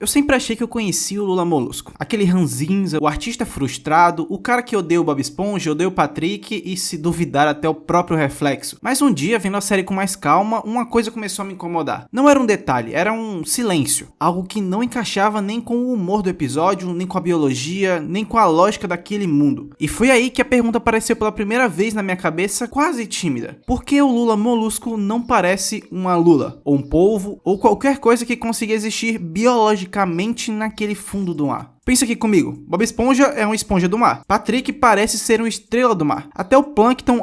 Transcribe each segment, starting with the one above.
Eu sempre achei que eu conhecia o Lula Molusco. Aquele ranzinza, o artista frustrado, o cara que odeia o Bob Esponja, odeia o Patrick e, se duvidar, até o próprio Reflexo. Mas um dia, vendo a série com mais calma, uma coisa começou a me incomodar. Não era um detalhe, era um silêncio. Algo que não encaixava nem com o humor do episódio, nem com a biologia, nem com a lógica daquele mundo. E foi aí que a pergunta apareceu pela primeira vez na minha cabeça, quase tímida. Por que o Lula Molusco não parece uma lula, ou um polvo, ou qualquer coisa que consiga existir biologicamente naquele fundo do mar? Pensa aqui comigo, Bob Esponja é uma esponja do mar, Patrick parece ser uma estrela do mar, até o Plâncton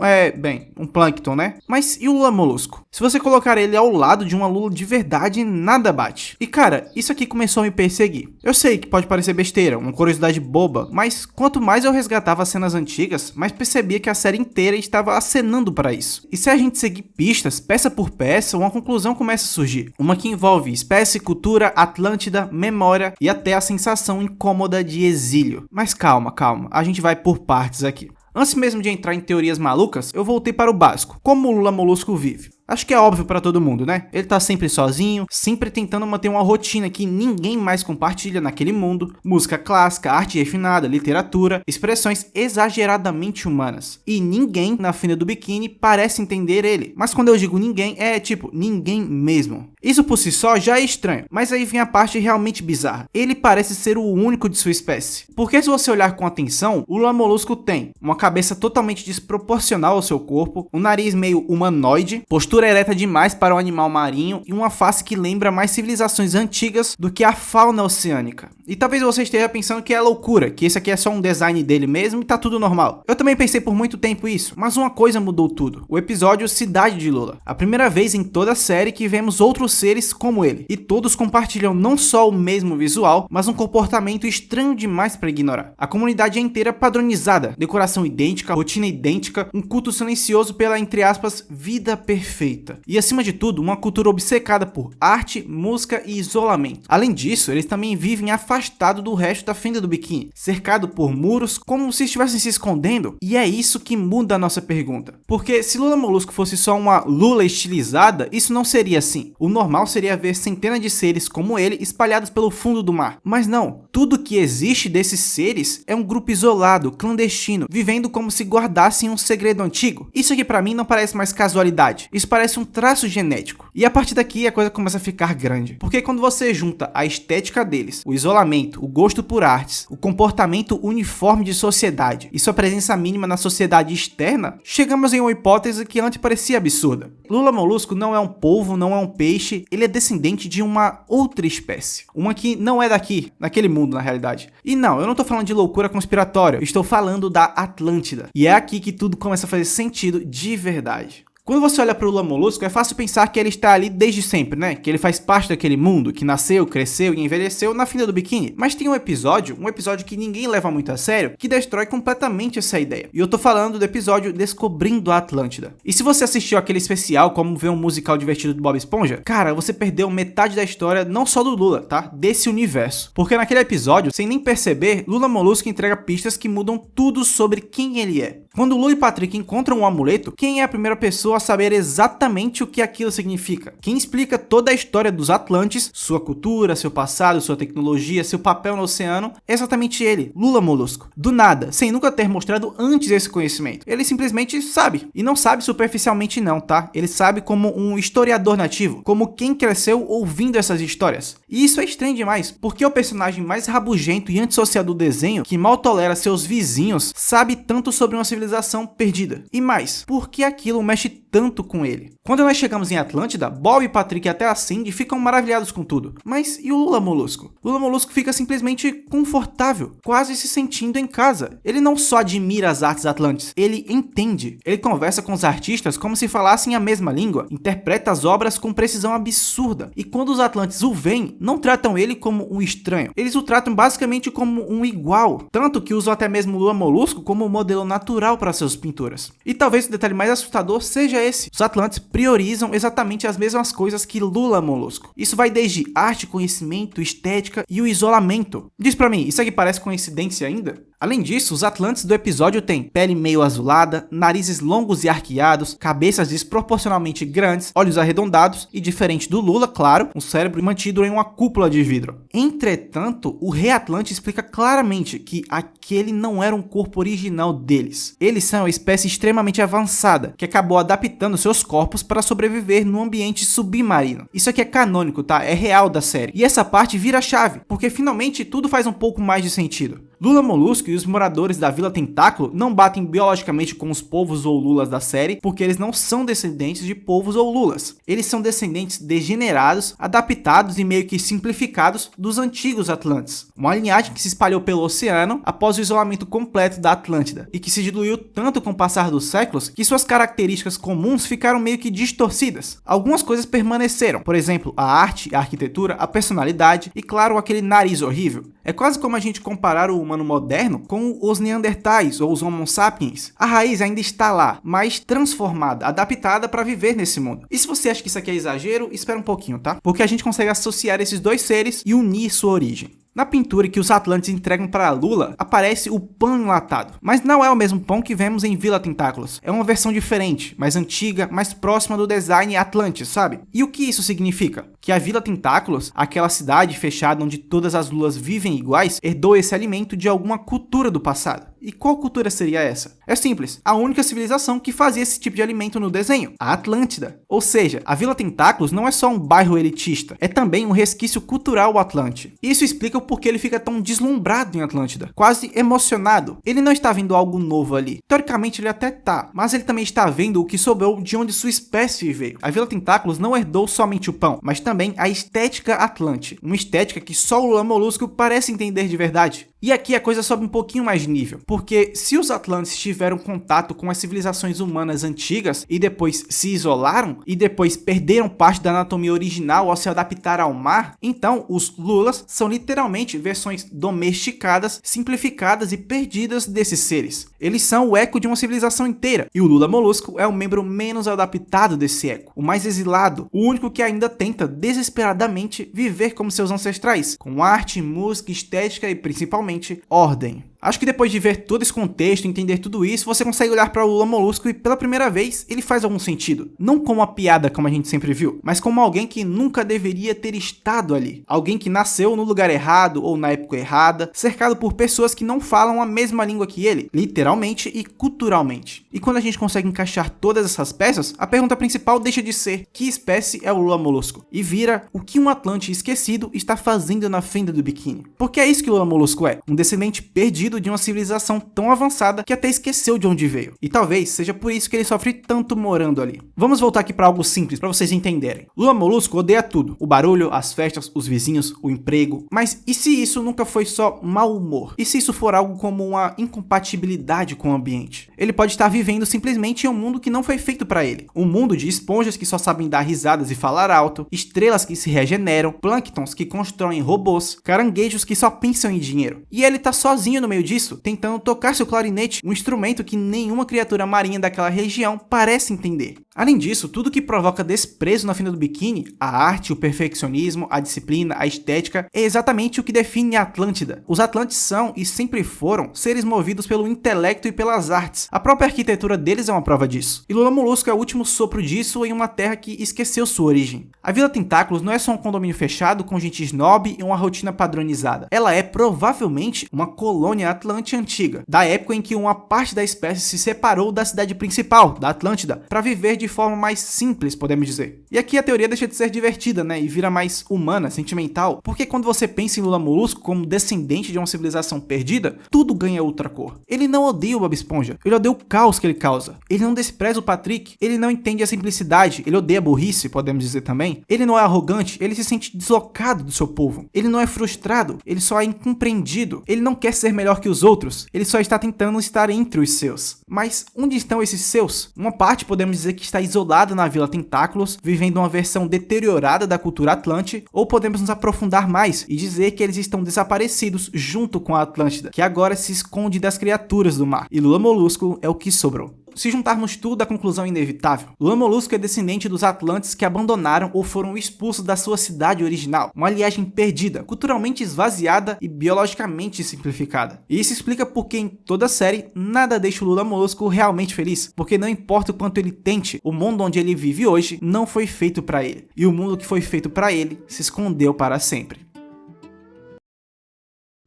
um plâncton, né? Mas e o Lula Molusco? Se você colocar ele ao lado de uma lula de verdade, nada bate. E cara, isso aqui começou a me perseguir. Eu sei que pode parecer besteira, uma curiosidade boba, mas quanto mais eu resgatava as cenas antigas, mais percebia que a série inteira estava acenando para isso. E se a gente seguir pistas, peça por peça, uma conclusão começa a surgir. Uma que envolve espécie, cultura, Atlântida, memória e até a sensação incômoda de exílio. Mas calma, a gente vai por partes aqui. Antes mesmo de entrar em teorias malucas, eu voltei para o básico. Como o Lula Molusco vive? Acho que é óbvio pra todo mundo, né? Ele tá sempre sozinho, sempre tentando manter uma rotina que ninguém mais compartilha naquele mundo. Música clássica, arte refinada, literatura, expressões exageradamente humanas. E ninguém na fina do biquíni parece entender ele. Mas quando eu digo ninguém, é tipo, ninguém mesmo. Isso por si só já é estranho, mas aí vem a parte realmente bizarra. Ele parece ser o único de sua espécie. Porque se você olhar com atenção, o Lula Molusco tem uma cabeça totalmente desproporcional ao seu corpo, um nariz meio humanoide, postura ereta demais para um animal marinho e uma face que lembra mais civilizações antigas do que a fauna oceânica. E talvez você esteja pensando que é loucura, que esse aqui é só um design dele mesmo e tá tudo normal. Eu também pensei por muito tempo isso, mas uma coisa mudou tudo. O episódio Cidade de Lula. A primeira vez em toda a série que vemos outros seres como ele. E todos compartilham não só o mesmo visual, mas um comportamento estranho demais para ignorar. A comunidade é inteira padronizada, decoração idêntica, rotina idêntica, um culto silencioso pela, entre aspas, vida perfeita. E acima de tudo, uma cultura obcecada por arte, música e isolamento. Além disso, eles também vivem afastados do resto da fenda do biquíni, cercado por muros, como se estivessem se escondendo. E é isso que muda a nossa pergunta. Porque se Lula Molusco fosse só uma lula estilizada, isso não seria assim. O normal seria ver centenas de seres como ele espalhados pelo fundo do mar. Mas não, tudo que existe desses seres é um grupo isolado, clandestino, vivendo como se guardassem um segredo antigo. Isso aqui pra mim não parece mais casualidade. Isso parece um traço genético. E a partir daqui a coisa começa a ficar grande. Porque quando você junta a estética deles, o isolamento, o gosto por artes, o comportamento uniforme de sociedade e sua presença mínima na sociedade externa, chegamos em uma hipótese que antes parecia absurda. Lula Molusco não é um polvo, não é um peixe, ele é descendente de uma outra espécie. Uma que não é daqui, naquele mundo na realidade. E não, eu não tô falando de loucura conspiratória, eu estou falando da Atlântida. E é aqui que tudo começa a fazer sentido de verdade. Quando você olha para o Lula Molusco, é fácil pensar que ele está ali desde sempre, né? Que ele faz parte daquele mundo, que nasceu, cresceu e envelheceu na fila do biquíni. Mas tem um episódio que ninguém leva muito a sério, que destrói completamente essa ideia. E eu tô falando do episódio Descobrindo a Atlântida. E se você assistiu aquele especial, como ver um musical divertido do Bob Esponja, cara, você perdeu metade da história, não só do Lula, tá? Desse universo. Porque naquele episódio, sem nem perceber, Lula Molusco entrega pistas que mudam tudo sobre quem ele é. Quando Lula e Patrick encontram um amuleto, quem é a primeira pessoa a saber exatamente o que aquilo significa? Quem explica toda a história dos Atlantes, sua cultura, seu passado, sua tecnologia, seu papel no oceano, é exatamente ele, Lula Molusco. Do nada, sem nunca ter mostrado antes esse conhecimento. Ele simplesmente sabe. E não sabe superficialmente não, tá? Ele sabe como um historiador nativo, como quem cresceu ouvindo essas histórias. E isso é estranho demais, porque o personagem mais rabugento e antissocial do desenho, que mal tolera seus vizinhos, sabe tanto sobre uma civilização perdida. E mais, por que aquilo mexe tanto com ele? Quando nós chegamos em Atlântida, Bob, Patrick e até a Cindy ficam maravilhados com tudo. Mas e o Lula Molusco? Lula Molusco fica simplesmente confortável, quase se sentindo em casa. Ele não só admira as artes atlantes, ele entende. Ele conversa com os artistas como se falassem a mesma língua, interpreta as obras com precisão absurda. E quando os atlantes o veem, não tratam ele como um estranho. Eles o tratam basicamente como um igual. Tanto que usam até mesmo o Lula Molusco como modelo natural para suas pinturas. E talvez o detalhe mais assustador seja esse. Os atlantes priorizam exatamente as mesmas coisas que Lula Molusco. Isso vai desde arte, conhecimento, estética e o isolamento. Diz pra mim, isso aqui parece coincidência ainda? Além disso, os Atlantes do episódio têm pele meio azulada, narizes longos e arqueados, cabeças desproporcionalmente grandes, olhos arredondados e, diferente do Lula, claro, um cérebro mantido em uma cúpula de vidro. Entretanto, o Rei Atlante explica claramente que aquele não era um corpo original deles. Eles são uma espécie extremamente avançada, que acabou adaptando seus corpos para sobreviver num ambiente submarino. Isso aqui é canônico, tá? É real da série. E essa parte vira a chave, porque finalmente tudo faz um pouco mais de sentido. Lula Molusco e os moradores da Vila Tentáculo não batem biologicamente com os povos ou lulas da série, porque eles não são descendentes de povos ou lulas. Eles são descendentes degenerados, adaptados e meio que simplificados dos antigos Atlantes. Uma linhagem que se espalhou pelo oceano após o isolamento completo da Atlântida, e que se diluiu tanto com o passar dos séculos que suas características comuns ficaram meio que distorcidas. Algumas coisas permaneceram, por exemplo, a arte, a arquitetura, a personalidade e, claro, aquele nariz horrível. É quase como a gente comparar o humano moderno com os Neandertais ou os Homo sapiens. A raiz ainda está lá, mas transformada, adaptada para viver nesse mundo. E se você acha que isso aqui é exagero, espera um pouquinho, tá? Porque a gente consegue associar esses dois seres e unir sua origem. Na pintura que os Atlantes entregam para Lula, aparece o pão enlatado. Mas não é o mesmo pão que vemos em Vila Tentáculos. É uma versão diferente, mais antiga, mais próxima do design Atlantis, sabe? E o que isso significa? Que a Vila Tentáculos, aquela cidade fechada onde todas as lulas vivem iguais, herdou esse alimento de alguma cultura do passado. E qual cultura seria essa? É simples, a única civilização que fazia esse tipo de alimento no desenho, a Atlântida. Ou seja, a Vila Tentáculos não é só um bairro elitista, é também um resquício cultural atlante. Isso explica o porquê ele fica tão deslumbrado em Atlântida, quase emocionado. Ele não está vendo algo novo ali. Teoricamente ele até tá, mas ele também está vendo o que sobrou de onde sua espécie veio. A Vila Tentáculos não herdou somente o pão, mas também a estética atlante, uma estética que só o Lula Molusco parece entender de verdade. E aqui a coisa sobe um pouquinho mais de nível, porque se os Atlantes tiveram contato com as civilizações humanas antigas e depois se isolaram e depois perderam parte da anatomia original ao se adaptar ao mar, então os Lulas são literalmente versões domesticadas, simplificadas e perdidas desses seres. Eles são o eco de uma civilização inteira, e o Lula Molusco é o membro menos adaptado desse eco, o mais exilado, o único que ainda tenta desesperadamente viver como seus ancestrais, com arte, música, estética e principalmente ordem. Acho que depois de ver todo esse contexto, entender tudo isso, você consegue olhar para o Lula Molusco e pela primeira vez ele faz algum sentido. Não como uma piada como a gente sempre viu, mas como alguém que nunca deveria ter estado ali. Alguém que nasceu no lugar errado ou na época errada, cercado por pessoas que não falam a mesma língua que ele, literalmente e culturalmente. E quando a gente consegue encaixar todas essas peças, a pergunta principal deixa de ser que espécie é o Lula Molusco e vira o que um Atlante esquecido está fazendo na fenda do biquíni. Porque é isso que o Lula Molusco é, um descendente perdido de uma civilização tão avançada que até esqueceu de onde veio. E talvez seja por isso que ele sofre tanto morando ali. Vamos voltar aqui para algo simples para vocês entenderem. Lula Molusco odeia tudo: o barulho, as festas, os vizinhos, o emprego. Mas e se isso nunca foi só mau humor? E se isso for algo como uma incompatibilidade com o ambiente? Ele pode estar vivendo simplesmente em um mundo que não foi feito para ele. Um mundo de esponjas que só sabem dar risadas e falar alto, estrelas que se regeneram, plânctons que constroem robôs, caranguejos que só pensam em dinheiro. E ele tá sozinho no meio disso, tentando tocar seu clarinete, um instrumento que nenhuma criatura marinha daquela região parece entender. Além disso, tudo que provoca desprezo na fenda do biquíni, a arte, o perfeccionismo, a disciplina, a estética, é exatamente o que define a Atlântida. Os Atlantes são, e sempre foram, seres movidos pelo intelecto e pelas artes. A própria arquitetura deles é uma prova disso. E Lula Molusco é o último sopro disso em uma terra que esqueceu sua origem. A Vila Tentáculos não é só um condomínio fechado com gente snob e uma rotina padronizada. Ela é provavelmente uma colônia atlante antiga, da época em que uma parte da espécie se separou da cidade principal, da Atlântida, para viver de forma mais simples, podemos dizer. E aqui a teoria deixa de ser divertida, né, e vira mais humana, sentimental, porque quando você pensa em Lula Molusco como descendente de uma civilização perdida, tudo ganha outra cor. Ele não odeia o Bob Esponja, ele odeia o caos que ele causa. Ele não despreza o Patrick, ele não entende a simplicidade, ele odeia a burrice, podemos dizer também. Ele não é arrogante, ele se sente deslocado do seu povo. Ele não é frustrado, ele só é incompreendido. Ele não quer ser melhor que os outros, ele só está tentando estar entre os seus. Mas onde estão esses seus? Uma parte podemos dizer que está isolada na Vila Tentáculos, vivendo uma versão deteriorada da cultura atlante, ou podemos nos aprofundar mais e dizer que eles estão desaparecidos junto com a Atlântida, que agora se esconde das criaturas do mar, e Lula Molusco é o que sobrou. Se juntarmos tudo, a conclusão é inevitável. Lula Molusco é descendente dos Atlantes que abandonaram ou foram expulsos da sua cidade original. Uma linhagem perdida, culturalmente esvaziada e biologicamente simplificada. E isso explica por que em toda a série nada deixa o Lula Molusco realmente feliz. Porque não importa o quanto ele tente, o mundo onde ele vive hoje não foi feito para ele. E o mundo que foi feito para ele se escondeu para sempre.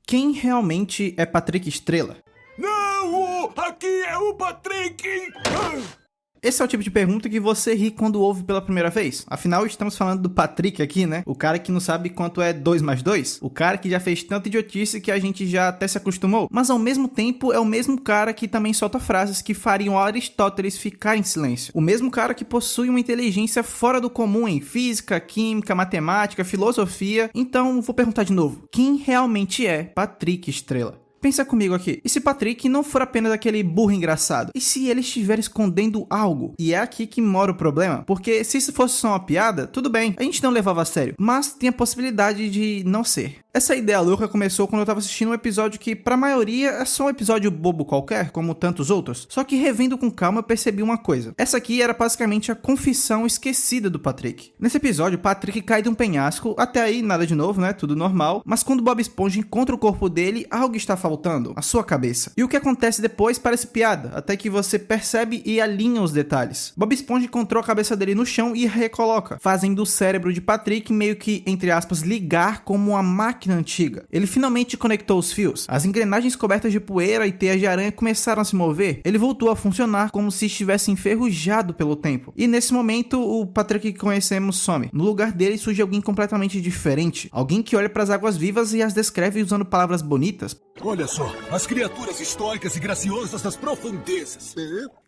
Quem realmente é Patrick Estrela? Não! Aqui é o Patrick! Esse é o tipo de pergunta que você ri quando ouve pela primeira vez. Afinal, estamos falando do Patrick aqui, né? O cara que não sabe quanto é 2 mais 2. O cara que já fez tanta idiotice que a gente já até se acostumou. Mas ao mesmo tempo, é o mesmo cara que também solta frases que fariam Aristóteles ficar em silêncio. O mesmo cara que possui uma inteligência fora do comum em física, química, matemática, filosofia. Então, vou perguntar de novo. Quem realmente é Patrick Estrela? Pensa comigo aqui, e se Patrick não for apenas aquele burro engraçado? E se ele estiver escondendo algo? E é aqui que mora o problema, porque se isso fosse só uma piada, tudo bem, a gente não levava a sério, mas tem a possibilidade de não ser. Essa ideia louca começou quando eu tava assistindo um episódio que, pra maioria, é só um episódio bobo qualquer, como tantos outros. Só que revendo com calma eu percebi uma coisa. Essa aqui era basicamente a confissão esquecida do Patrick. Nesse episódio, o Patrick cai de um penhasco, até aí nada de novo, né? Tudo normal. Mas quando Bob Esponja encontra o corpo dele, algo está faltando, a sua cabeça. E o que acontece depois parece piada, até que você percebe e alinha os detalhes. Bob Esponja encontrou a cabeça dele no chão e recoloca, fazendo o cérebro de Patrick meio que, entre aspas, ligar como uma máquina antiga. Ele finalmente conectou os fios. As engrenagens cobertas de poeira e teias de aranha começaram a se mover. Ele voltou a funcionar como se estivesse enferrujado pelo tempo. E nesse momento, o Patrick que conhecemos some. No lugar dele surge alguém completamente diferente. Alguém que olha para as águas vivas e as descreve usando palavras bonitas. Olha só, as criaturas históricas e graciosas das profundezas.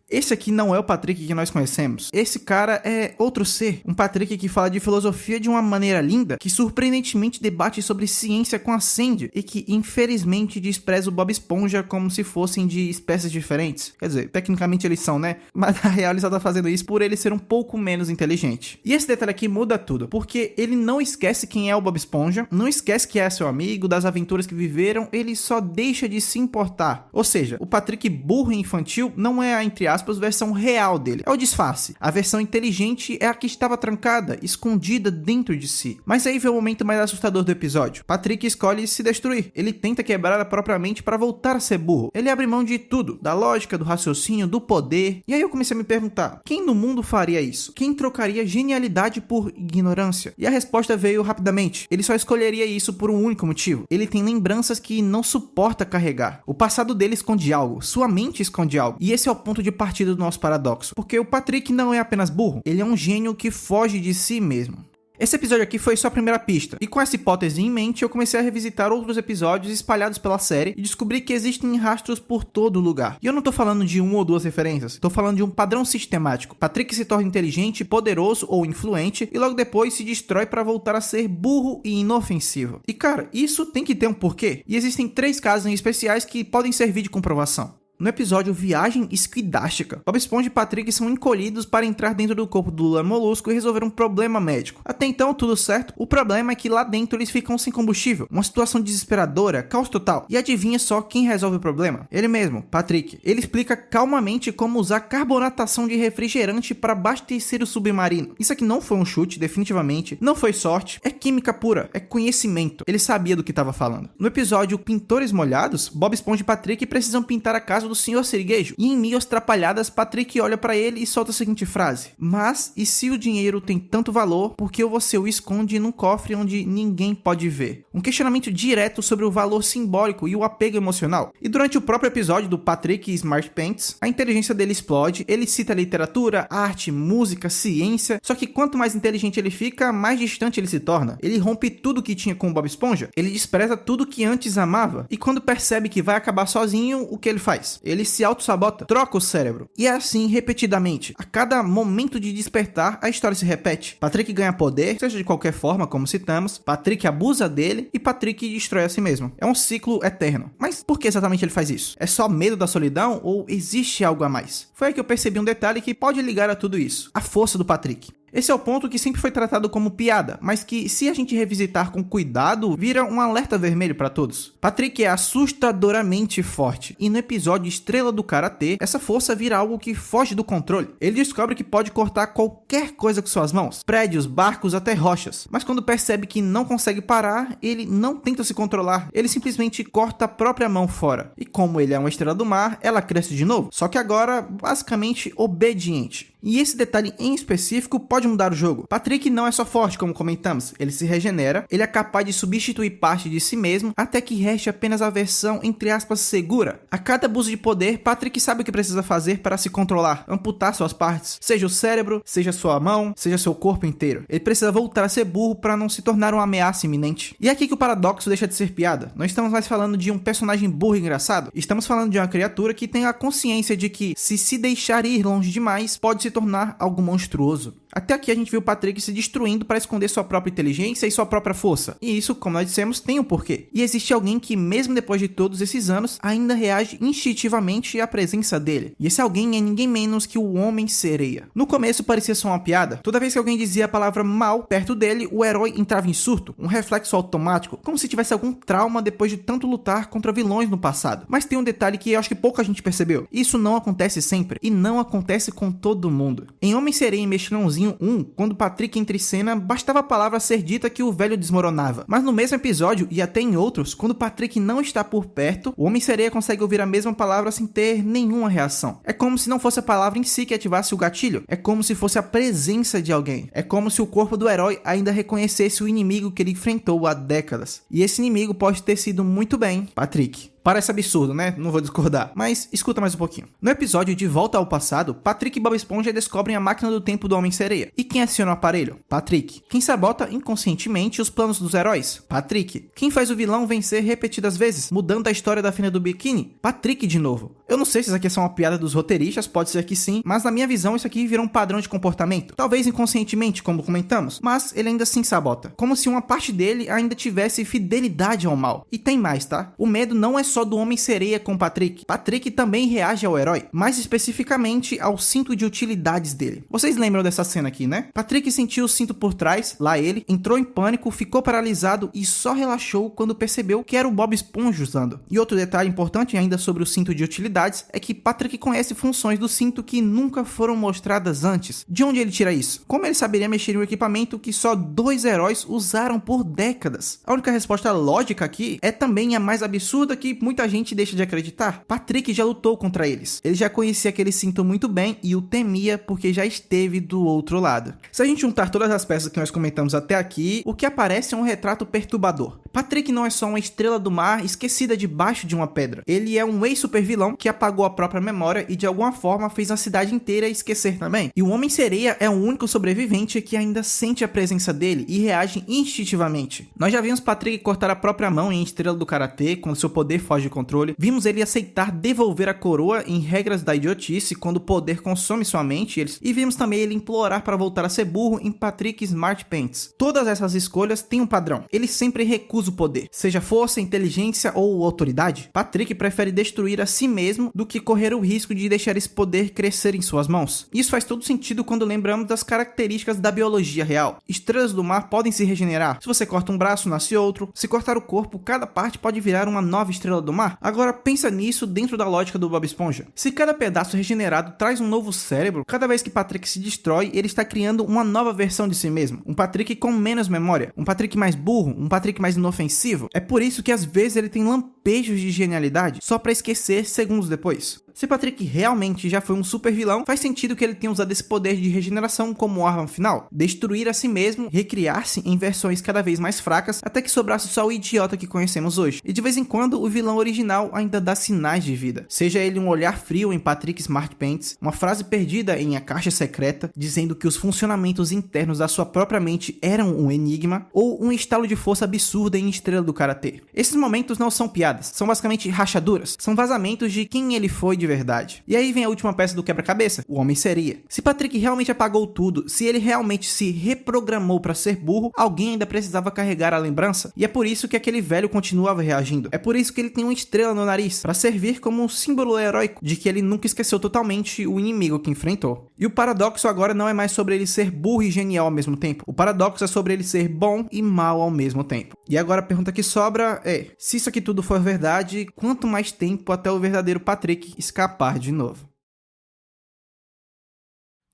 Esse aqui não é o Patrick que nós conhecemos. Esse cara é outro ser. Um Patrick que fala de filosofia de uma maneira linda, que surpreendentemente debate sobre ciência com a Sandy e que infelizmente despreza o Bob Esponja como se fossem de espécies diferentes. Quer dizer, tecnicamente eles são, né? Mas na real ele só tá fazendo isso por ele ser um pouco menos inteligente. E esse detalhe aqui muda tudo, porque ele não esquece quem é o Bob Esponja, não esquece que é seu amigo, das aventuras que viveram, ele só deixa de se importar. Ou seja, o Patrick burro e infantil não é a, entre aspas, versão real dele. É o disfarce. A versão inteligente é a que estava trancada, escondida dentro de si. Mas aí vem o momento mais assustador do episódio. Patrick escolhe se destruir. Ele tenta quebrar a própria mente para voltar a ser burro. Ele abre mão de tudo, da lógica, do raciocínio, do poder. E aí eu comecei a me perguntar, quem no mundo faria isso? Quem trocaria genialidade por ignorância? E a resposta veio rapidamente. Ele só escolheria isso por um único motivo. Ele tem lembranças que não suporta carregar. O passado dele esconde algo. Sua mente esconde algo. E esse é o ponto de partida do nosso paradoxo, porque o Patrick não é apenas burro, ele é um gênio que foge de si mesmo. Esse episódio aqui foi só a primeira pista, e com essa hipótese em mente eu comecei a revisitar outros episódios espalhados pela série e descobri que existem rastros por todo lugar. E eu não tô falando de 1 ou 2 referências, tô falando de um padrão sistemático. Patrick se torna inteligente, poderoso ou influente e logo depois se destrói para voltar a ser burro e inofensivo. E cara, isso tem que ter um porquê, e existem 3 casos em especiais que podem servir de comprovação. No episódio Viagem Esquidástica, Bob Esponja e Patrick são encolhidos para entrar dentro do corpo do Lula Molusco e resolver um problema médico. Até então, tudo certo. O problema é que lá dentro eles ficam sem combustível. Uma situação desesperadora, caos total. E adivinha só quem resolve o problema? Ele mesmo, Patrick. Ele explica calmamente como usar carbonatação de refrigerante para abastecer o submarino. Isso aqui não foi um chute, definitivamente. Não foi sorte. É química pura. É conhecimento. Ele sabia do que estava falando. No episódio Pintores Molhados, Bob Esponja e Patrick precisam pintar a casa do Sr. Sirigueijo. E em meio às trapalhadas, Patrick olha pra ele e solta a seguinte frase: mas, e se o dinheiro tem tanto valor, por que você o esconde num cofre onde ninguém pode ver? Um questionamento direto sobre o valor simbólico e o apego emocional. E durante o próprio episódio do Patrick Smart Pants, a inteligência dele explode, ele cita literatura, arte, música, ciência, só que quanto mais inteligente ele fica, mais distante ele se torna. Ele rompe tudo que tinha com o Bob Esponja, ele despreza tudo que antes amava, e quando percebe que vai acabar sozinho, o que ele faz? Ele se auto-sabota, troca o cérebro. E é assim repetidamente. A cada momento de despertar, a história se repete. Patrick ganha poder, seja de qualquer forma, como citamos. Patrick abusa dele e Patrick destrói a si mesmo. É um ciclo eterno. Mas por que exatamente ele faz isso? É só medo da solidão ou existe algo a mais? Foi aí que eu percebi um detalhe que pode ligar a tudo isso. A força do Patrick. Esse é o ponto que sempre foi tratado como piada, mas que, se a gente revisitar com cuidado, vira um alerta vermelho para todos. Patrick é assustadoramente forte, e no episódio Estrela do Karatê, essa força vira algo que foge do controle. Ele descobre que pode cortar qualquer coisa com suas mãos, prédios, barcos, até rochas, mas quando percebe que não consegue parar, ele não tenta se controlar, ele simplesmente corta a própria mão fora. E como ele é uma estrela do mar, ela cresce de novo, só que agora basicamente obediente. E esse detalhe em específico pode mudar o jogo. Patrick não é só forte, como comentamos, ele se regenera, ele é capaz de substituir parte de si mesmo até que reste apenas a versão, entre aspas, segura. A cada abuso de poder, Patrick sabe o que precisa fazer para se controlar, amputar suas partes, seja o cérebro, seja sua mão, seja seu corpo inteiro. Ele precisa voltar a ser burro para não se tornar uma ameaça iminente. E é aqui que o paradoxo deixa de ser piada. Não estamos mais falando de um personagem burro e engraçado, estamos falando de uma criatura que tem a consciência de que, se deixar ir longe demais, pode se tornar algo monstruoso. Até aqui a gente viu Patrick se destruindo para esconder sua própria inteligência e sua própria força. E isso, como nós dissemos, tem um porquê. E existe alguém que, mesmo depois de todos esses anos, ainda reage instintivamente à presença dele. E esse alguém é ninguém menos que o Homem-Sereia. No começo parecia só uma piada. Toda vez que alguém dizia a palavra mal perto dele, o herói entrava em surto, um reflexo automático, como se tivesse algum trauma depois de tanto lutar contra vilões no passado. Mas tem um detalhe que eu acho que pouca gente percebeu. Isso não acontece sempre, e não acontece com todo mundo. Em Homem-Sereia e Mexilhãozinho 1, quando Patrick entra em cena, bastava a palavra ser dita que o velho desmoronava. Mas no mesmo episódio, e até em outros, quando Patrick não está por perto, o Homem-Sereia consegue ouvir a mesma palavra sem ter nenhuma reação. É como se não fosse a palavra em si que ativasse o gatilho, é como se fosse a presença de alguém. É como se o corpo do herói ainda reconhecesse o inimigo que ele enfrentou há décadas. E esse inimigo pode ter sido muito bem Patrick. Parece absurdo, né? Não vou discordar, mas escuta mais um pouquinho. No episódio De Volta ao Passado, Patrick e Bob Esponja descobrem a máquina do tempo do Homem-Sereia. E quem aciona o aparelho? Patrick. Quem sabota inconscientemente os planos dos heróis? Patrick. Quem faz o vilão vencer repetidas vezes, mudando a história da Fina do Biquíni? Patrick de novo. Eu não sei se isso aqui é só uma piada dos roteiristas, pode ser que sim, mas na minha visão isso aqui virou um padrão de comportamento. Talvez inconscientemente, como comentamos, mas ele ainda assim sabota. Como se uma parte dele ainda tivesse fidelidade ao mal. E tem mais, tá? O medo não é só do Homem-Sereia com Patrick. Patrick também reage ao herói, mais especificamente ao cinto de utilidades dele. Vocês lembram dessa cena aqui, né? Patrick sentiu o cinto por trás, lá ele, entrou em pânico, ficou paralisado e só relaxou quando percebeu que era o Bob Esponja usando. E outro detalhe importante ainda sobre o cinto de utilidades é que Patrick conhece funções do cinto que nunca foram mostradas antes. De onde ele tira isso? Como ele saberia mexer em um equipamento que só 2 heróis usaram por décadas? A única resposta lógica aqui é também a mais absurda que muita gente deixa de acreditar. Patrick já lutou contra eles. Ele já conhecia aquele cinto muito bem e o temia porque já esteve do outro lado. Se a gente juntar todas as peças que nós comentamos até aqui, o que aparece é um retrato perturbador. Patrick não é só uma estrela do mar esquecida debaixo de uma pedra. Ele é um ex-super vilão que apagou a própria memória e de alguma forma fez a cidade inteira esquecer também. E o Homem-Sereia é o único sobrevivente que ainda sente a presença dele e reage instintivamente. Nós já vimos Patrick cortar a própria mão em Estrela do Karatê quando seu poder foge de controle. Vimos ele aceitar devolver a coroa em Regras da Idiotice quando o poder consome sua mente. E vimos também ele implorar para voltar a ser burro em Patrick Smart Pants. Todas essas escolhas têm um padrão. Ele sempre recusa o poder, seja força, inteligência ou autoridade. Patrick prefere destruir a si mesmo do que correr o risco de deixar esse poder crescer em suas mãos. Isso faz todo sentido quando lembramos das características da biologia real. Estrelas do mar podem se regenerar. Se você corta um braço, nasce outro. Se cortar o corpo, cada parte pode virar uma nova estrela do mar. Agora pensa nisso dentro da lógica do Bob Esponja. Se cada pedaço regenerado traz um novo cérebro, cada vez que Patrick se destrói, ele está criando uma nova versão de si mesmo. Um Patrick com menos memória, um Patrick mais burro, um Patrick mais inofensivo. É por isso que às vezes ele tem lampejos de genialidade, só para esquecer segundos depois. Se Patrick realmente já foi um super vilão, faz sentido que ele tenha usado esse poder de regeneração como arma final. Destruir a si mesmo, recriar-se em versões cada vez mais fracas, até que sobrasse só o idiota que conhecemos hoje. E de vez em quando, o vilão original ainda dá sinais de vida. Seja ele um olhar frio em Patrick Smart Pants, uma frase perdida em A Caixa Secreta, dizendo que os funcionamentos internos da sua própria mente eram um enigma, ou um estalo de força absurda em Estrela do Karatê. Esses momentos não são piadas, são basicamente rachaduras, são vazamentos de quem ele foi de de verdade. E aí vem a última peça do quebra-cabeça, o homem seria. Se Patrick realmente apagou tudo, se ele realmente se reprogramou para ser burro, alguém ainda precisava carregar a lembrança. E é por isso que aquele velho continuava reagindo. É por isso que ele tem uma estrela no nariz, para servir como um símbolo heróico de que ele nunca esqueceu totalmente o inimigo que enfrentou. E o paradoxo agora não é mais sobre ele ser burro e genial ao mesmo tempo. O paradoxo é sobre ele ser bom e mal ao mesmo tempo. E agora a pergunta que sobra é: se isso aqui tudo for verdade, quanto mais tempo até o verdadeiro Patrick escapar de novo?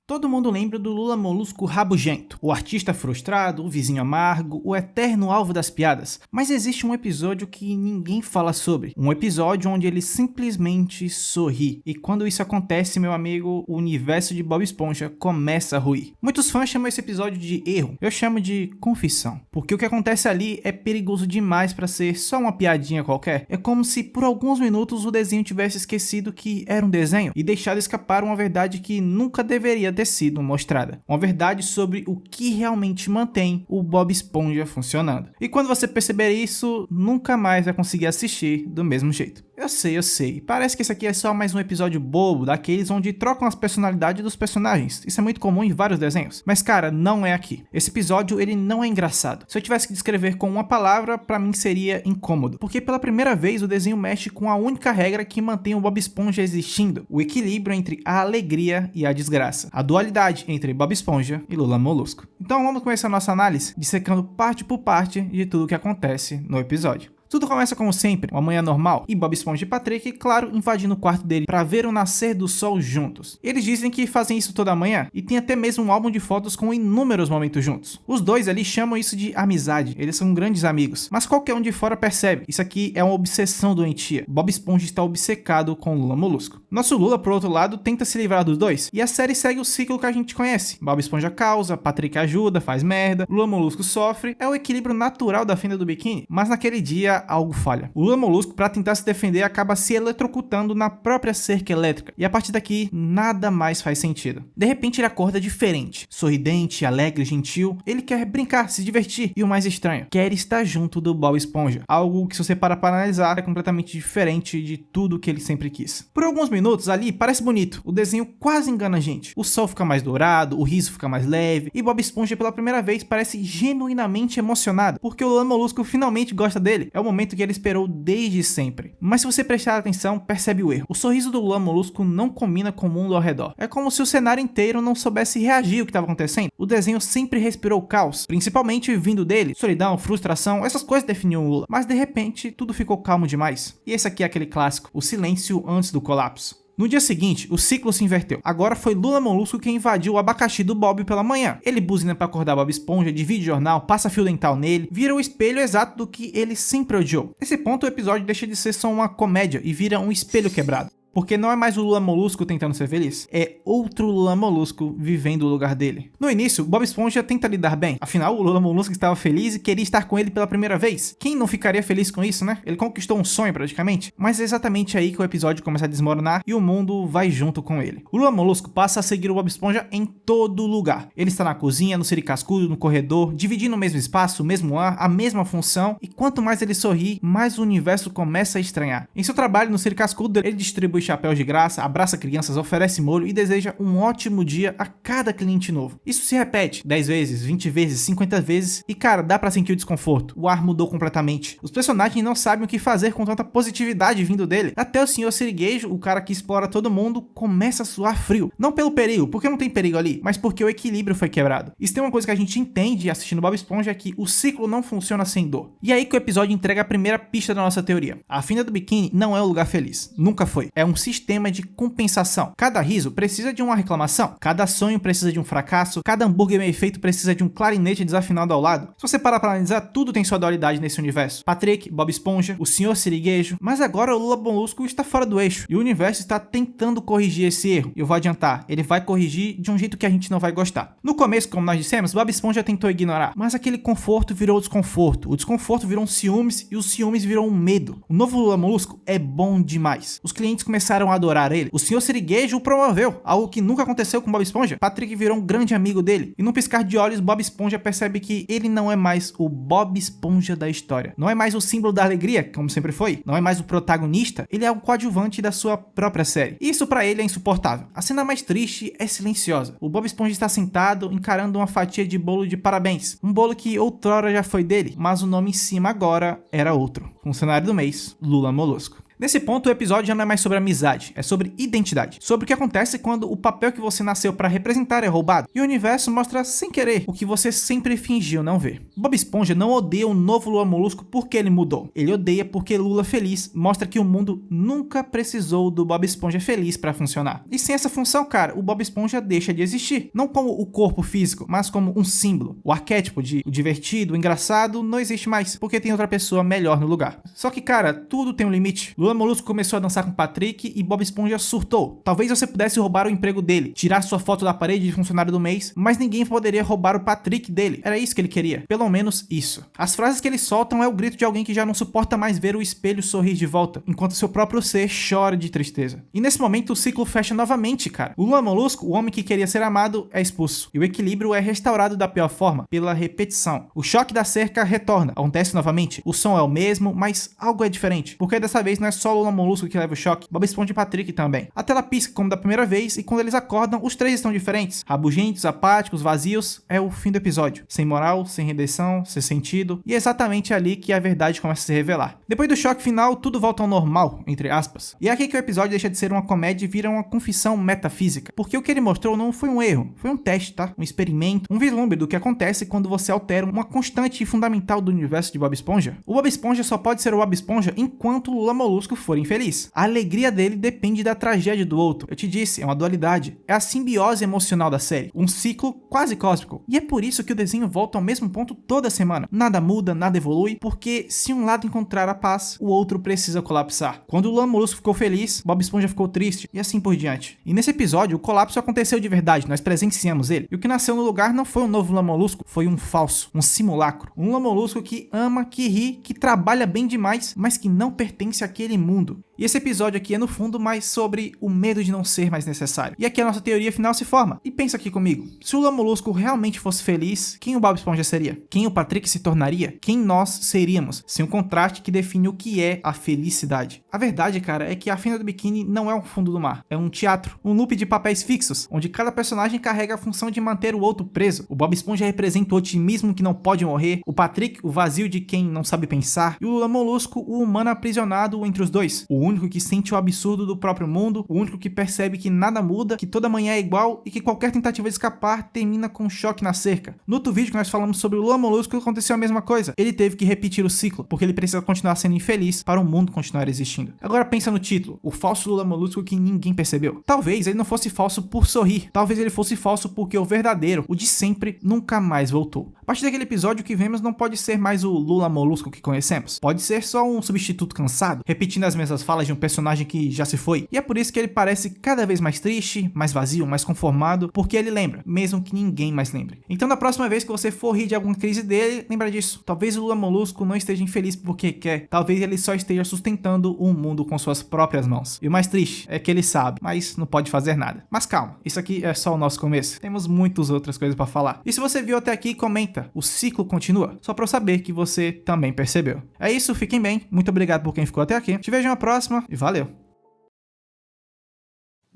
Todo mundo lembra do Lula Molusco rabugento, o artista frustrado, o vizinho amargo, o eterno alvo das piadas. Mas existe um episódio que ninguém fala sobre. Um episódio onde ele simplesmente sorri. E quando isso acontece, meu amigo, o universo de Bob Esponja começa a ruir. Muitos fãs chamam esse episódio de erro. Eu chamo de confissão. Porque o que acontece ali é perigoso demais para ser só uma piadinha qualquer. É como se por alguns minutos o desenho tivesse esquecido que era um desenho e deixado escapar uma verdade que nunca deveria ter sido mostrada. Uma verdade sobre o que realmente mantém o Bob Esponja funcionando. E quando você perceber isso, nunca mais vai conseguir assistir do mesmo jeito. Eu sei. Parece que esse aqui é só mais um episódio bobo, daqueles onde trocam as personalidades dos personagens. Isso é muito comum em vários desenhos. Mas cara, não é aqui. Esse episódio, ele não é engraçado. Se eu tivesse que descrever com uma palavra, pra mim seria incômodo. Porque pela primeira vez o desenho mexe com a única regra que mantém o Bob Esponja existindo. O equilíbrio entre a alegria e a desgraça. A dualidade entre Bob Esponja e Lula Molusco. Então vamos começar a nossa análise, dissecando parte por parte de tudo o que acontece no episódio. Tudo começa como sempre, uma manhã normal, e Bob Esponja e Patrick, claro, invadindo o quarto dele para ver o nascer do sol juntos. Eles dizem que fazem isso toda manhã, e tem até mesmo um álbum de fotos com inúmeros momentos juntos. Os dois ali chamam isso de amizade, eles são grandes amigos, mas qualquer um de fora percebe, isso aqui é uma obsessão doentia. Bob Esponja está obcecado com Lula Molusco. Nosso Lula, por outro lado, tenta se livrar dos dois, e a série segue o ciclo que a gente conhece. Bob Esponja causa, Patrick ajuda, faz merda, Lula Molusco sofre, é o equilíbrio natural da fenda do biquíni, mas naquele dia algo falha. O Lula Molusco, para tentar se defender, acaba se eletrocutando na própria cerca elétrica, e a partir daqui, nada mais faz sentido. De repente ele acorda diferente, sorridente, alegre, gentil, ele quer brincar, se divertir, e o mais estranho, quer estar junto do Bob Esponja, algo que se você para analisar é completamente diferente de tudo que ele sempre quis. Por alguns minutos ali parece bonito, o desenho quase engana a gente, o sol fica mais dourado, o riso fica mais leve, e Bob Esponja pela primeira vez parece genuinamente emocionado, porque o Lula Molusco finalmente gosta dele, é o momento que ele esperou desde sempre. Mas se você prestar atenção, percebe o erro. O sorriso do Lula Molusco não combina com o mundo ao redor. É como se o cenário inteiro não soubesse reagir ao que estava acontecendo. O desenho sempre respirou caos, principalmente vindo dele. Solidão, frustração, essas coisas definiam o Lula. Mas de repente, tudo ficou calmo demais. E esse aqui é aquele clássico, o silêncio antes do colapso. No dia seguinte, o ciclo se inverteu. Agora foi Lula Molusco quem invadiu o abacaxi do Bob pela manhã. Ele buzina pra acordar Bob Esponja, divide jornal, passa fio dental nele, vira o espelho exato do que ele sempre odiou. Nesse ponto, o episódio deixa de ser só uma comédia e vira um espelho quebrado. Porque não é mais o Lula Molusco tentando ser feliz, é outro Lula Molusco vivendo o lugar dele. No início, Bob Esponja tenta lidar bem, afinal o Lula Molusco estava feliz e queria estar com ele pela primeira vez. Quem não ficaria feliz com isso, né? Ele conquistou um sonho praticamente. Mas é exatamente aí que o episódio começa a desmoronar e o mundo vai junto com ele. O Lula Molusco passa a seguir o Bob Esponja em todo lugar. Ele está na cozinha, no siricascudo, no corredor, dividindo o mesmo espaço, o mesmo ar, a mesma função, e quanto mais ele sorri, mais o universo começa a estranhar. Em seu trabalho no siricascudo, ele distribui chapéus de graça, abraça crianças, oferece molho e deseja um ótimo dia a cada cliente novo. Isso se repete 10 vezes, 20 vezes, 50 vezes e cara, dá pra sentir o desconforto. O ar mudou completamente. Os personagens não sabem o que fazer com tanta positividade vindo dele. Até o Sr. Sirigueijo, o cara que explora todo mundo, começa a suar frio. Não pelo perigo, porque não tem perigo ali, mas porque o equilíbrio foi quebrado. Isso tem uma coisa que a gente entende assistindo Bob Esponja, é que o ciclo não funciona sem dor. E aí que o episódio entrega a primeira pista da nossa teoria. A fenda do biquíni não é um lugar feliz. Nunca foi. É um sistema de compensação. Cada riso precisa de uma reclamação, cada sonho precisa de um fracasso, cada hambúrguer bem feito precisa de um clarinete desafinado ao lado. Se você parar para analisar, tudo tem sua dualidade nesse universo. Patrick, Bob Esponja, o Sr. Sirigueijo, mas agora o Lula Molusco está fora do eixo e o universo está tentando corrigir esse erro. E eu vou adiantar, ele vai corrigir de um jeito que a gente não vai gostar. No começo, como nós dissemos, Bob Esponja tentou ignorar, mas aquele conforto virou desconforto, o desconforto virou um ciúmes e os ciúmes virou um medo. O novo Lula Molusco é bom demais. Os clientes começaram começaram a adorar ele. O Sr. Sirigueijo o promoveu, algo que nunca aconteceu com Bob Esponja. Patrick virou um grande amigo dele, e num piscar de olhos, Bob Esponja percebe que ele não é mais o Bob Esponja da história. Não é mais o símbolo da alegria, como sempre foi. Não é mais o protagonista, ele é o coadjuvante da sua própria série. E isso pra ele é insuportável. A cena mais triste é silenciosa. O Bob Esponja está sentado, encarando uma fatia de bolo de parabéns. Um bolo que outrora já foi dele, mas o nome em cima agora era outro. Funcionário do mês, Lula Molusco. Nesse ponto, o episódio já não é mais sobre amizade, é sobre identidade. Sobre o que acontece quando o papel que você nasceu para representar é roubado, e o universo mostra sem querer o que você sempre fingiu não ver. Bob Esponja não odeia o novo Lula Molusco porque ele mudou. Ele odeia porque Lula Feliz mostra que o mundo nunca precisou do Bob Esponja feliz para funcionar. E sem essa função, cara, o Bob Esponja deixa de existir. Não como o corpo físico, mas como um símbolo. O arquétipo de o divertido, o engraçado, não existe mais, porque tem outra pessoa melhor no lugar. Só que, cara, tudo tem um limite. Lula Molusco começou a dançar com Patrick e Bob Esponja surtou. Talvez você pudesse roubar o emprego dele, tirar sua foto da parede de funcionário do mês, mas ninguém poderia roubar o Patrick dele. Era isso que ele queria. Pelo menos isso. As frases que eles soltam é o grito de alguém que já não suporta mais ver o espelho sorrir de volta, enquanto seu próprio ser chora de tristeza. E nesse momento o ciclo fecha novamente, cara. O Lula Molusco, o homem que queria ser amado, é expulso. E o equilíbrio é restaurado da pior forma, pela repetição. O choque da cerca retorna. Acontece novamente. O som é o mesmo, mas algo é diferente. Porque dessa vez não é só o Lula Molusco que leva o choque, Bob Esponja e Patrick também. A tela pisca como da primeira vez e quando eles acordam, os três estão diferentes. Rabugentos, apáticos, vazios. É o fim do episódio. Sem moral, sem redenção, sem sentido. E é exatamente ali que a verdade começa a se revelar. Depois do choque final, tudo volta ao normal, entre aspas. E é aqui que o episódio deixa de ser uma comédia e vira uma confissão metafísica. Porque o que ele mostrou não foi um erro, foi um teste, tá? Um experimento, um vislumbre do que acontece quando você altera uma constante e fundamental do universo de Bob Esponja. O Bob Esponja só pode ser o Bob Esponja enquanto o Lula Molusco for infeliz. A alegria dele depende da tragédia do outro. Eu te disse, é uma dualidade. É a simbiose emocional da série. Um ciclo quase cósmico. E é por isso que o desenho volta ao mesmo ponto toda semana. Nada muda, nada evolui, porque se um lado encontrar a paz, o outro precisa colapsar. Quando o Lula Molusco ficou feliz, Bob Esponja ficou triste, e assim por diante. E nesse episódio, o colapso aconteceu de verdade, nós presenciamos ele. E o que nasceu no lugar não foi um novo Lula Molusco, foi um falso, um simulacro. Um Lula Molusco que ama, que ri, que trabalha bem demais, mas que não pertence àquele mundo. E esse episódio aqui é no fundo mais sobre o medo de não ser mais necessário. E aqui a nossa teoria final se forma. E pensa aqui comigo, se o Lula Molusco realmente fosse feliz, quem o Bob Esponja seria? Quem o Patrick se tornaria? Quem nós seríamos? Sem o contraste que define o que é a felicidade. A verdade, cara, é que a Fenda do Biquíni não é um fundo do mar, é um teatro, um loop de papéis fixos, onde cada personagem carrega a função de manter o outro preso. O Bob Esponja representa o otimismo que não pode morrer, o Patrick, o vazio de quem não sabe pensar, e o Lula Molusco, o humano aprisionado entre os dois. O único que sente o absurdo do próprio mundo, o único que percebe que nada muda, que toda manhã é igual e que qualquer tentativa de escapar termina com um choque na cerca. No outro vídeo que nós falamos sobre o Lula Molusco, aconteceu a mesma coisa. Ele teve que repetir o ciclo, porque ele precisa continuar sendo infeliz para o mundo continuar existindo. Agora pensa no título, o falso Lula Molusco que ninguém percebeu. Talvez ele não fosse falso por sorrir, talvez ele fosse falso porque o verdadeiro, o de sempre, nunca mais voltou. A partir daquele episódio, o que vemos não pode ser mais o Lula Molusco que conhecemos. Pode ser só um substituto cansado, repetindo as mesmas falas de um personagem que já se foi. E é por isso que ele parece cada vez mais triste, mais vazio, mais conformado, porque ele lembra, mesmo que ninguém mais lembre. Então da próxima vez que você for rir de alguma crise dele, lembra disso. Talvez o Lula Molusco não esteja infeliz porque quer. Talvez ele só esteja sustentando o mundo com suas próprias mãos. E o mais triste é que ele sabe, mas não pode fazer nada. Mas calma, isso aqui é só o nosso começo. Temos muitas outras coisas pra falar. E se você viu até aqui, comenta. O ciclo continua. Só pra eu saber que você também percebeu. É isso, fiquem bem. Muito obrigado por quem ficou até aqui. Te vejo na próxima e valeu!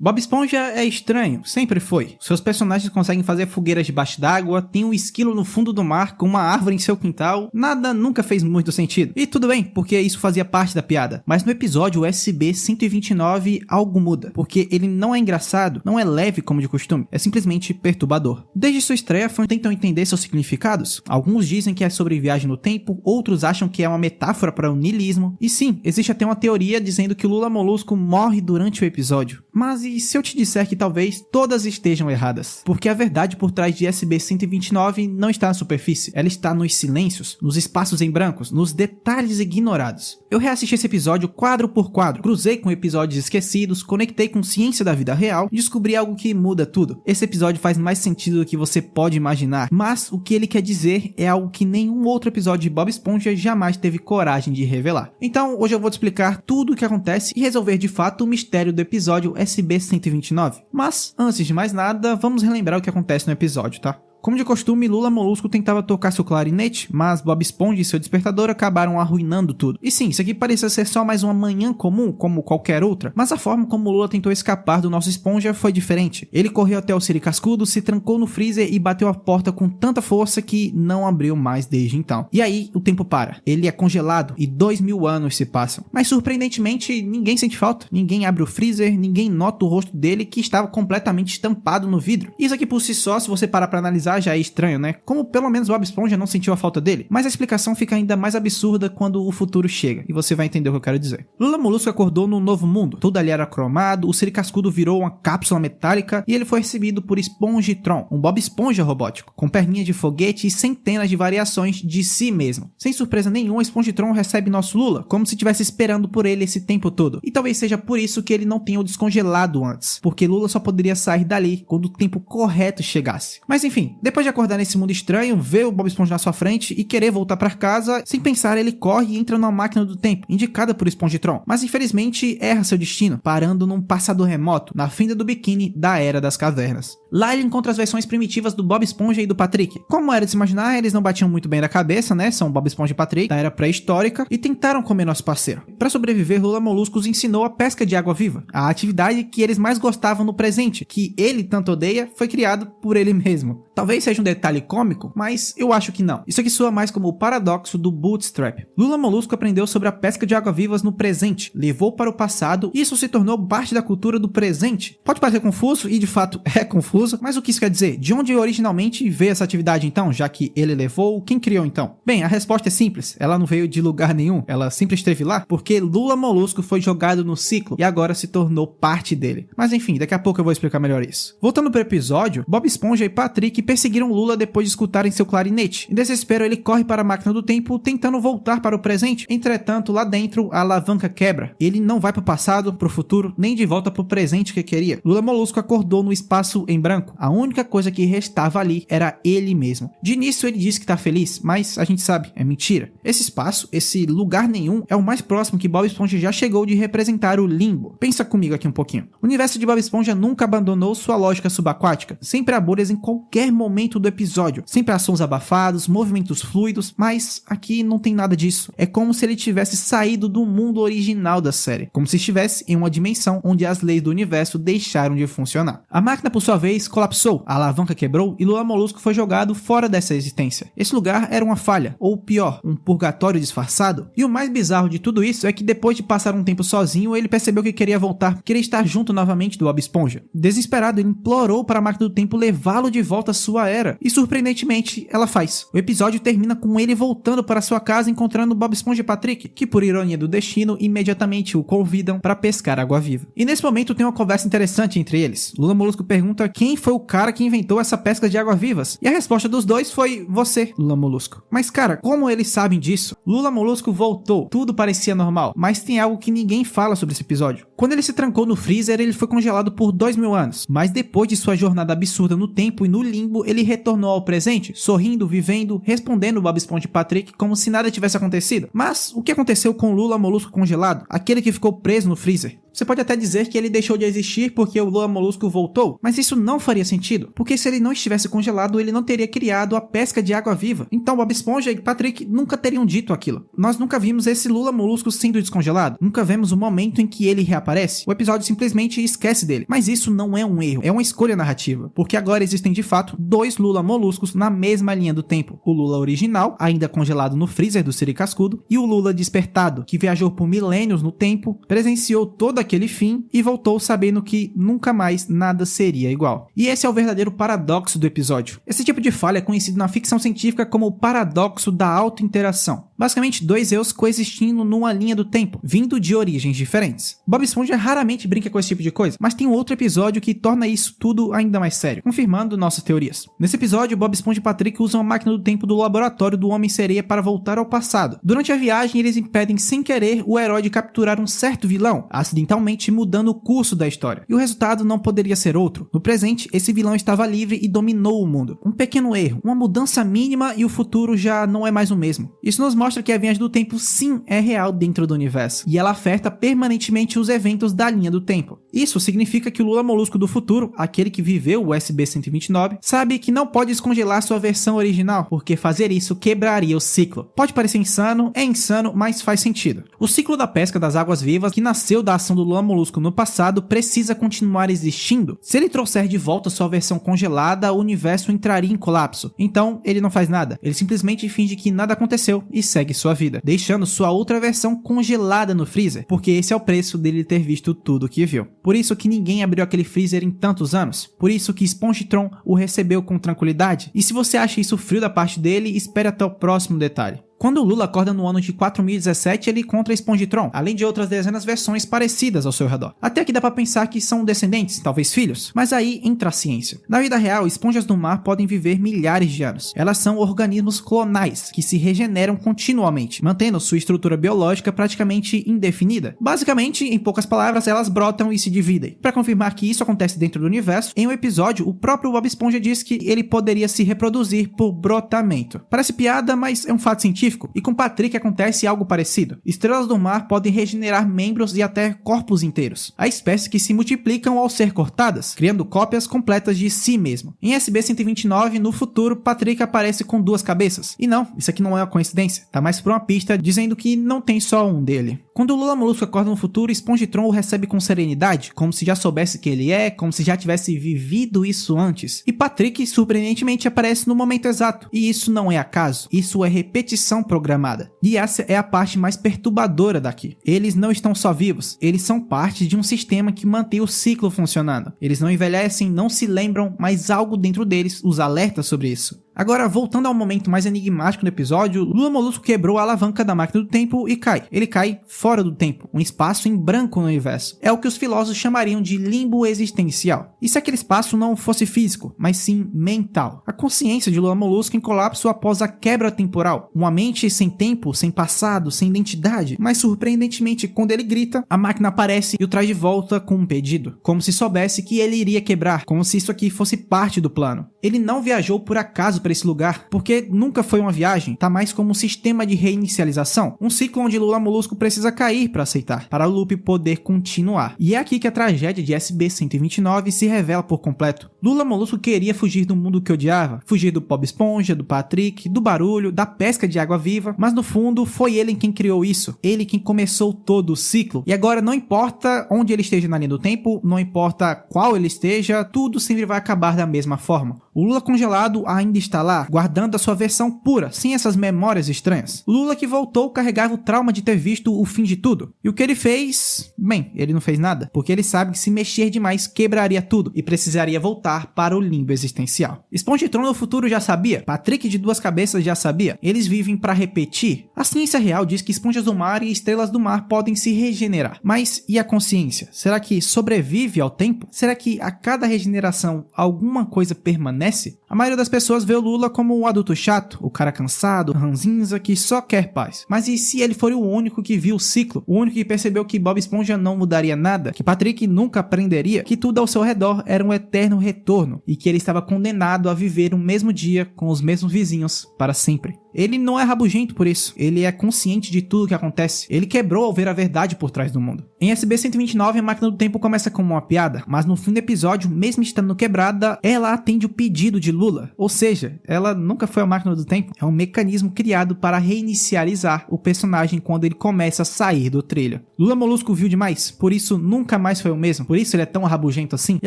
Bob Esponja é estranho, sempre foi. Seus personagens conseguem fazer fogueiras debaixo d'água, tem um esquilo no fundo do mar com uma árvore em seu quintal, nada nunca fez muito sentido. E tudo bem, porque isso fazia parte da piada. Mas no episódio USB 129 algo muda, porque ele não é engraçado, não é leve como de costume, é simplesmente perturbador. Desde sua estreia, fãs tentam entender seus significados. Alguns dizem que é sobre viagem no tempo, outros acham que é uma metáfora para o niilismo. E sim, existe até uma teoria dizendo que o Lula Molusco morre durante o episódio. Mas e se eu te disser que talvez todas estejam erradas? Porque a verdade por trás de SB-129 não está na superfície, ela está nos silêncios, nos espaços em brancos, nos detalhes ignorados. Eu reassisti esse episódio quadro por quadro, cruzei com episódios esquecidos, conectei com ciência da vida real e descobri algo que muda tudo. Esse episódio faz mais sentido do que você pode imaginar, mas o que ele quer dizer é algo que nenhum outro episódio de Bob Esponja jamais teve coragem de revelar. Então, hoje eu vou te explicar tudo o que acontece e resolver de fato o mistério do episódio SB-129. Mas, antes de mais nada, vamos relembrar o que acontece no episódio, tá? Como de costume, Lula Molusco tentava tocar seu clarinete, mas Bob Esponja e seu despertador acabaram arruinando tudo. E sim, isso aqui parecia ser só mais uma manhã comum, como qualquer outra, mas a forma como Lula tentou escapar do nosso Esponja foi diferente. Ele correu até o Siri Cascudo, se trancou no freezer e bateu a porta com tanta força que não abriu mais desde então. E aí, o tempo para. Ele é congelado e 2000 anos se passam. Mas surpreendentemente, ninguém sente falta, ninguém abre o freezer, ninguém nota o rosto dele que estava completamente estampado no vidro. Isso aqui por si só, se você parar pra analisar, já é estranho, né? Como pelo menos Bob Esponja não sentiu a falta dele. Mas a explicação fica ainda mais absurda quando o futuro chega, e você vai entender o que eu quero dizer. Lula Molusco acordou num novo mundo. Tudo ali era cromado, o Siri Cascudo virou uma cápsula metálica e ele foi recebido por Espongitron, um Bob Esponja robótico, com perninha de foguete e centenas de variações de si mesmo. Sem surpresa nenhuma, Espongitron recebe nosso Lula, como se estivesse esperando por ele esse tempo todo. E talvez seja por isso que ele não tenha o descongelado antes, porque Lula só poderia sair dali quando o tempo correto chegasse. Mas enfim, depois de acordar nesse mundo estranho, ver o Bob Esponja na sua frente e querer voltar para casa, sem pensar ele corre e entra numa máquina do tempo, indicada por Espongitron, mas infelizmente erra seu destino, parando num passado remoto, na fenda do biquíni da Era das Cavernas. Lá ele encontra as versões primitivas do Bob Esponja e do Patrick. Como era de se imaginar, eles não batiam muito bem da cabeça, né? São Bob Esponja e Patrick, da era pré-histórica, e tentaram comer nosso parceiro. Para sobreviver, Lula Molusco os ensinou a pesca de água viva, a atividade que eles mais gostavam no presente, que ele tanto odeia, foi criado por ele mesmo. Talvez seja um detalhe cômico, mas eu acho que não. Isso aqui soa mais como o paradoxo do Bootstrap. Lula Molusco aprendeu sobre a pesca de água-vivas no presente, levou para o passado e isso se tornou parte da cultura do presente. Pode parecer confuso, e de fato é confuso, mas o que isso quer dizer? De onde originalmente veio essa atividade então, já que ele levou, quem criou então? Bem, a resposta é simples, ela não veio de lugar nenhum, ela sempre esteve lá, porque Lula Molusco foi jogado no ciclo e agora se tornou parte dele. Mas enfim, daqui a pouco eu vou explicar melhor isso. Voltando para o episódio, Bob Esponja e Patrick perseguiram Lula depois de escutarem seu clarinete. Em desespero, ele corre para a máquina do tempo, tentando voltar para o presente. Entretanto, lá dentro, a alavanca quebra. Ele não vai para o passado, para o futuro, nem de volta para o presente que queria. Lula Molusco acordou no espaço em branco. A única coisa que restava ali era ele mesmo. De início, ele diz que tá feliz, mas a gente sabe, é mentira. Esse espaço, esse lugar nenhum, é o mais próximo que Bob Esponja já chegou de representar o limbo. Pensa comigo aqui um pouquinho. O universo de Bob Esponja nunca abandonou sua lógica subaquática. Sempre há bolhas em qualquer momento do episódio. Sempre há sons abafados, movimentos fluidos, mas aqui não tem nada disso. É como se ele tivesse saído do mundo original da série. Como se estivesse em uma dimensão onde as leis do universo deixaram de funcionar. A máquina, por sua vez, colapsou, a alavanca quebrou e Lula Molusco foi jogado fora dessa existência. Esse lugar era uma falha, ou pior, um purgatório disfarçado. E o mais bizarro de tudo isso é que depois de passar um tempo sozinho, ele percebeu que queria voltar, queria estar junto novamente do Bob Esponja. Desesperado, ele implorou para a máquina do tempo levá-lo de volta à sua era. E surpreendentemente, ela faz. O episódio termina com ele voltando para sua casa encontrando Bob Esponja e Patrick, que por ironia do destino, imediatamente o convidam para pescar água-viva. E nesse momento tem uma conversa interessante entre eles. Lula Molusco pergunta quem foi o cara que inventou essa pesca de água-vivas. E a resposta dos dois foi você, Lula Molusco. Mas cara, como eles sabem disso? Lula Molusco voltou, tudo parecia normal, mas tem algo que ninguém fala sobre esse episódio. Quando ele se trancou no freezer, ele foi congelado por 2000 anos, mas depois de sua jornada absurda no tempo e no limbo, ele retornou ao presente, sorrindo, vivendo, respondendo Bob Esponja e Patrick como se nada tivesse acontecido. Mas o que aconteceu com Lula Molusco congelado? Aquele que ficou preso no freezer? Você pode até dizer que ele deixou de existir porque o Lula Molusco voltou, mas isso não faria sentido, porque se ele não estivesse congelado, ele não teria criado a pesca de água-viva. Então Bob Esponja e Patrick nunca teriam dito aquilo. Nós nunca vimos esse Lula Molusco sendo descongelado, nunca vemos o momento em que ele reaparece. O episódio simplesmente esquece dele, mas isso não é um erro, é uma escolha narrativa, porque agora existem de fato dois Lula Moluscos na mesma linha do tempo. O Lula original, ainda congelado no freezer do Siri Cascudo, e o Lula despertado, que viajou por milênios no tempo, presenciou todo aquele fim e voltou sabendo que nunca mais nada seria igual. E esse é o verdadeiro paradoxo do episódio. Esse tipo de falha é conhecido na ficção científica como o paradoxo da auto-interação. Basicamente, dois eus coexistindo numa linha do tempo, vindo de origens diferentes. Bob Esponja raramente brinca com esse tipo de coisa, mas tem um outro episódio que torna isso tudo ainda mais sério, confirmando nossas teorias. Nesse episódio, Bob Esponja e Patrick usam a máquina do tempo do laboratório do Homem-Sereia para voltar ao passado. Durante a viagem, eles impedem sem querer o herói de capturar um certo vilão, acidentalmente mudando o curso da história. E o resultado não poderia ser outro. No presente, esse vilão estava livre e dominou o mundo. Um pequeno erro, uma mudança mínima e o futuro já não é mais o mesmo. Isso nos mostra que a viagem do tempo sim é real dentro do universo, e ela afeta permanentemente os eventos da linha do tempo. Isso significa que o Lula Molusco do futuro, aquele que viveu o SB-129, sabe que não pode descongelar sua versão original, porque fazer isso quebraria o ciclo. Pode parecer insano, é insano, mas faz sentido. O ciclo da pesca das águas vivas, que nasceu da ação do Lula Molusco no passado, precisa continuar existindo. Se ele trouxer de volta sua versão congelada, o universo entraria em colapso. Então, ele não faz nada. Ele simplesmente finge que nada aconteceu e segue sua vida, deixando sua outra versão congelada no freezer, porque esse é o preço dele ter visto tudo o que viu. Por isso que ninguém abriu aquele freezer em tantos anos. Por isso que Spongitron o recebeu com tranquilidade. E se você acha isso frio da parte dele, espere até o próximo detalhe. Quando o Lula acorda no ano de 4017, ele encontra Spongitron, além de outras dezenas de versões parecidas ao seu redor. Até que dá pra pensar que são descendentes, talvez filhos, mas aí entra a ciência. Na vida real, esponjas do mar podem viver milhares de anos. Elas são organismos clonais, que se regeneram continuamente, mantendo sua estrutura biológica praticamente indefinida. Basicamente, em poucas palavras, elas brotam e se dividem. Para confirmar que isso acontece dentro do universo, em um episódio, o próprio Bob Esponja diz que ele poderia se reproduzir por brotamento. Parece piada, mas é um fato científico. E com Patrick acontece algo parecido. Estrelas do mar podem regenerar membros e até corpos inteiros. Há espécies que se multiplicam ao ser cortadas, criando cópias completas de si mesmo. Em SB-129, no futuro, Patrick aparece com duas cabeças. E não, isso aqui não é uma coincidência, tá mais por uma pista dizendo que não tem só um dele. Quando o Lula Molusco acorda no futuro, Spongitron o recebe com serenidade, como se já soubesse que ele é, como se já tivesse vivido isso antes. E Patrick, surpreendentemente, aparece no momento exato. E isso não é acaso, isso é repetição programada. E essa é a parte mais perturbadora daqui. Eles não estão só vivos, eles são parte de um sistema que mantém o ciclo funcionando. Eles não envelhecem, não se lembram, mas algo dentro deles os alerta sobre isso. Agora, voltando ao momento mais enigmático do episódio, Lula Molusco quebrou a alavanca da máquina do tempo e cai. Ele cai fora do tempo, um espaço em branco no universo. É o que os filósofos chamariam de limbo existencial. E se aquele espaço não fosse físico, mas sim mental? A consciência de Lula Molusco em colapso após a quebra temporal. Uma mente sem tempo, sem passado, sem identidade. Mas surpreendentemente, quando ele grita, a máquina aparece e o traz de volta com um pedido. Como se soubesse que ele iria quebrar, como se isso aqui fosse parte do plano. Ele não viajou por acaso para esse lugar, porque nunca foi uma viagem, tá mais como um sistema de reinicialização, um ciclo onde Lula Molusco precisa cair para aceitar, para o loop poder continuar. E é aqui que a tragédia de SB-129 se revela por completo. Lula Molusco queria fugir do mundo que odiava, fugir do Bob Esponja, do Patrick, do barulho, da pesca de água viva, mas no fundo foi ele quem criou isso, ele quem começou todo o ciclo. E agora não importa onde ele esteja na linha do tempo, não importa qual ele esteja, tudo sempre vai acabar da mesma forma. O Lula congelado ainda está lá, guardando a sua versão pura, sem essas memórias estranhas. O Lula que voltou carregava o trauma de ter visto o fim de tudo. E o que ele fez? Bem, ele não fez nada, porque ele sabe que se mexer demais quebraria tudo e precisaria voltar para o limbo existencial. Spongitron no futuro já sabia, Patrick de duas cabeças já sabia, eles vivem para repetir. A ciência real diz que esponjas do mar e estrelas do mar podem se regenerar. Mas e a consciência? Será que sobrevive ao tempo? Será que a cada regeneração alguma coisa permanece? A maioria das pessoas vê o Lula como o adulto chato, o cara cansado, ranzinza que só quer paz. Mas e se ele for o único que viu o ciclo? O único que percebeu que Bob Esponja não mudaria nada? Que Patrick nunca aprenderia? Que tudo ao seu redor era um eterno retorno? E que ele estava condenado a viver o mesmo dia com os mesmos vizinhos para sempre? Ele não é rabugento por isso, ele é consciente de tudo que acontece, ele quebrou ao ver a verdade por trás do mundo. Em SB-129, a máquina do tempo começa como uma piada, mas no fim do episódio, mesmo estando quebrada, ela atende o pedido de Lula, ou seja, ela nunca foi a máquina do tempo, é um mecanismo criado para reinicializar o personagem quando ele começa a sair do trilho. Lula Molusco viu demais, por isso nunca mais foi o mesmo, por isso ele é tão rabugento assim, e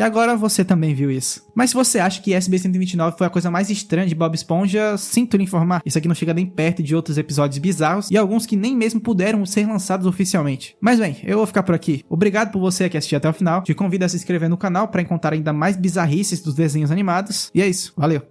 agora você também viu isso. Mas se você acha que SB-129 foi a coisa mais estranha de Bob Esponja, sinto lhe informar, isso aqui não chega nem perto de outros episódios bizarros e alguns que nem mesmo puderam ser lançados oficialmente. Mas bem, eu vou ficar por aqui. Obrigado por você que assistiu até o final. Te convido a se inscrever no canal para encontrar ainda mais bizarrices dos desenhos animados. E é isso, valeu!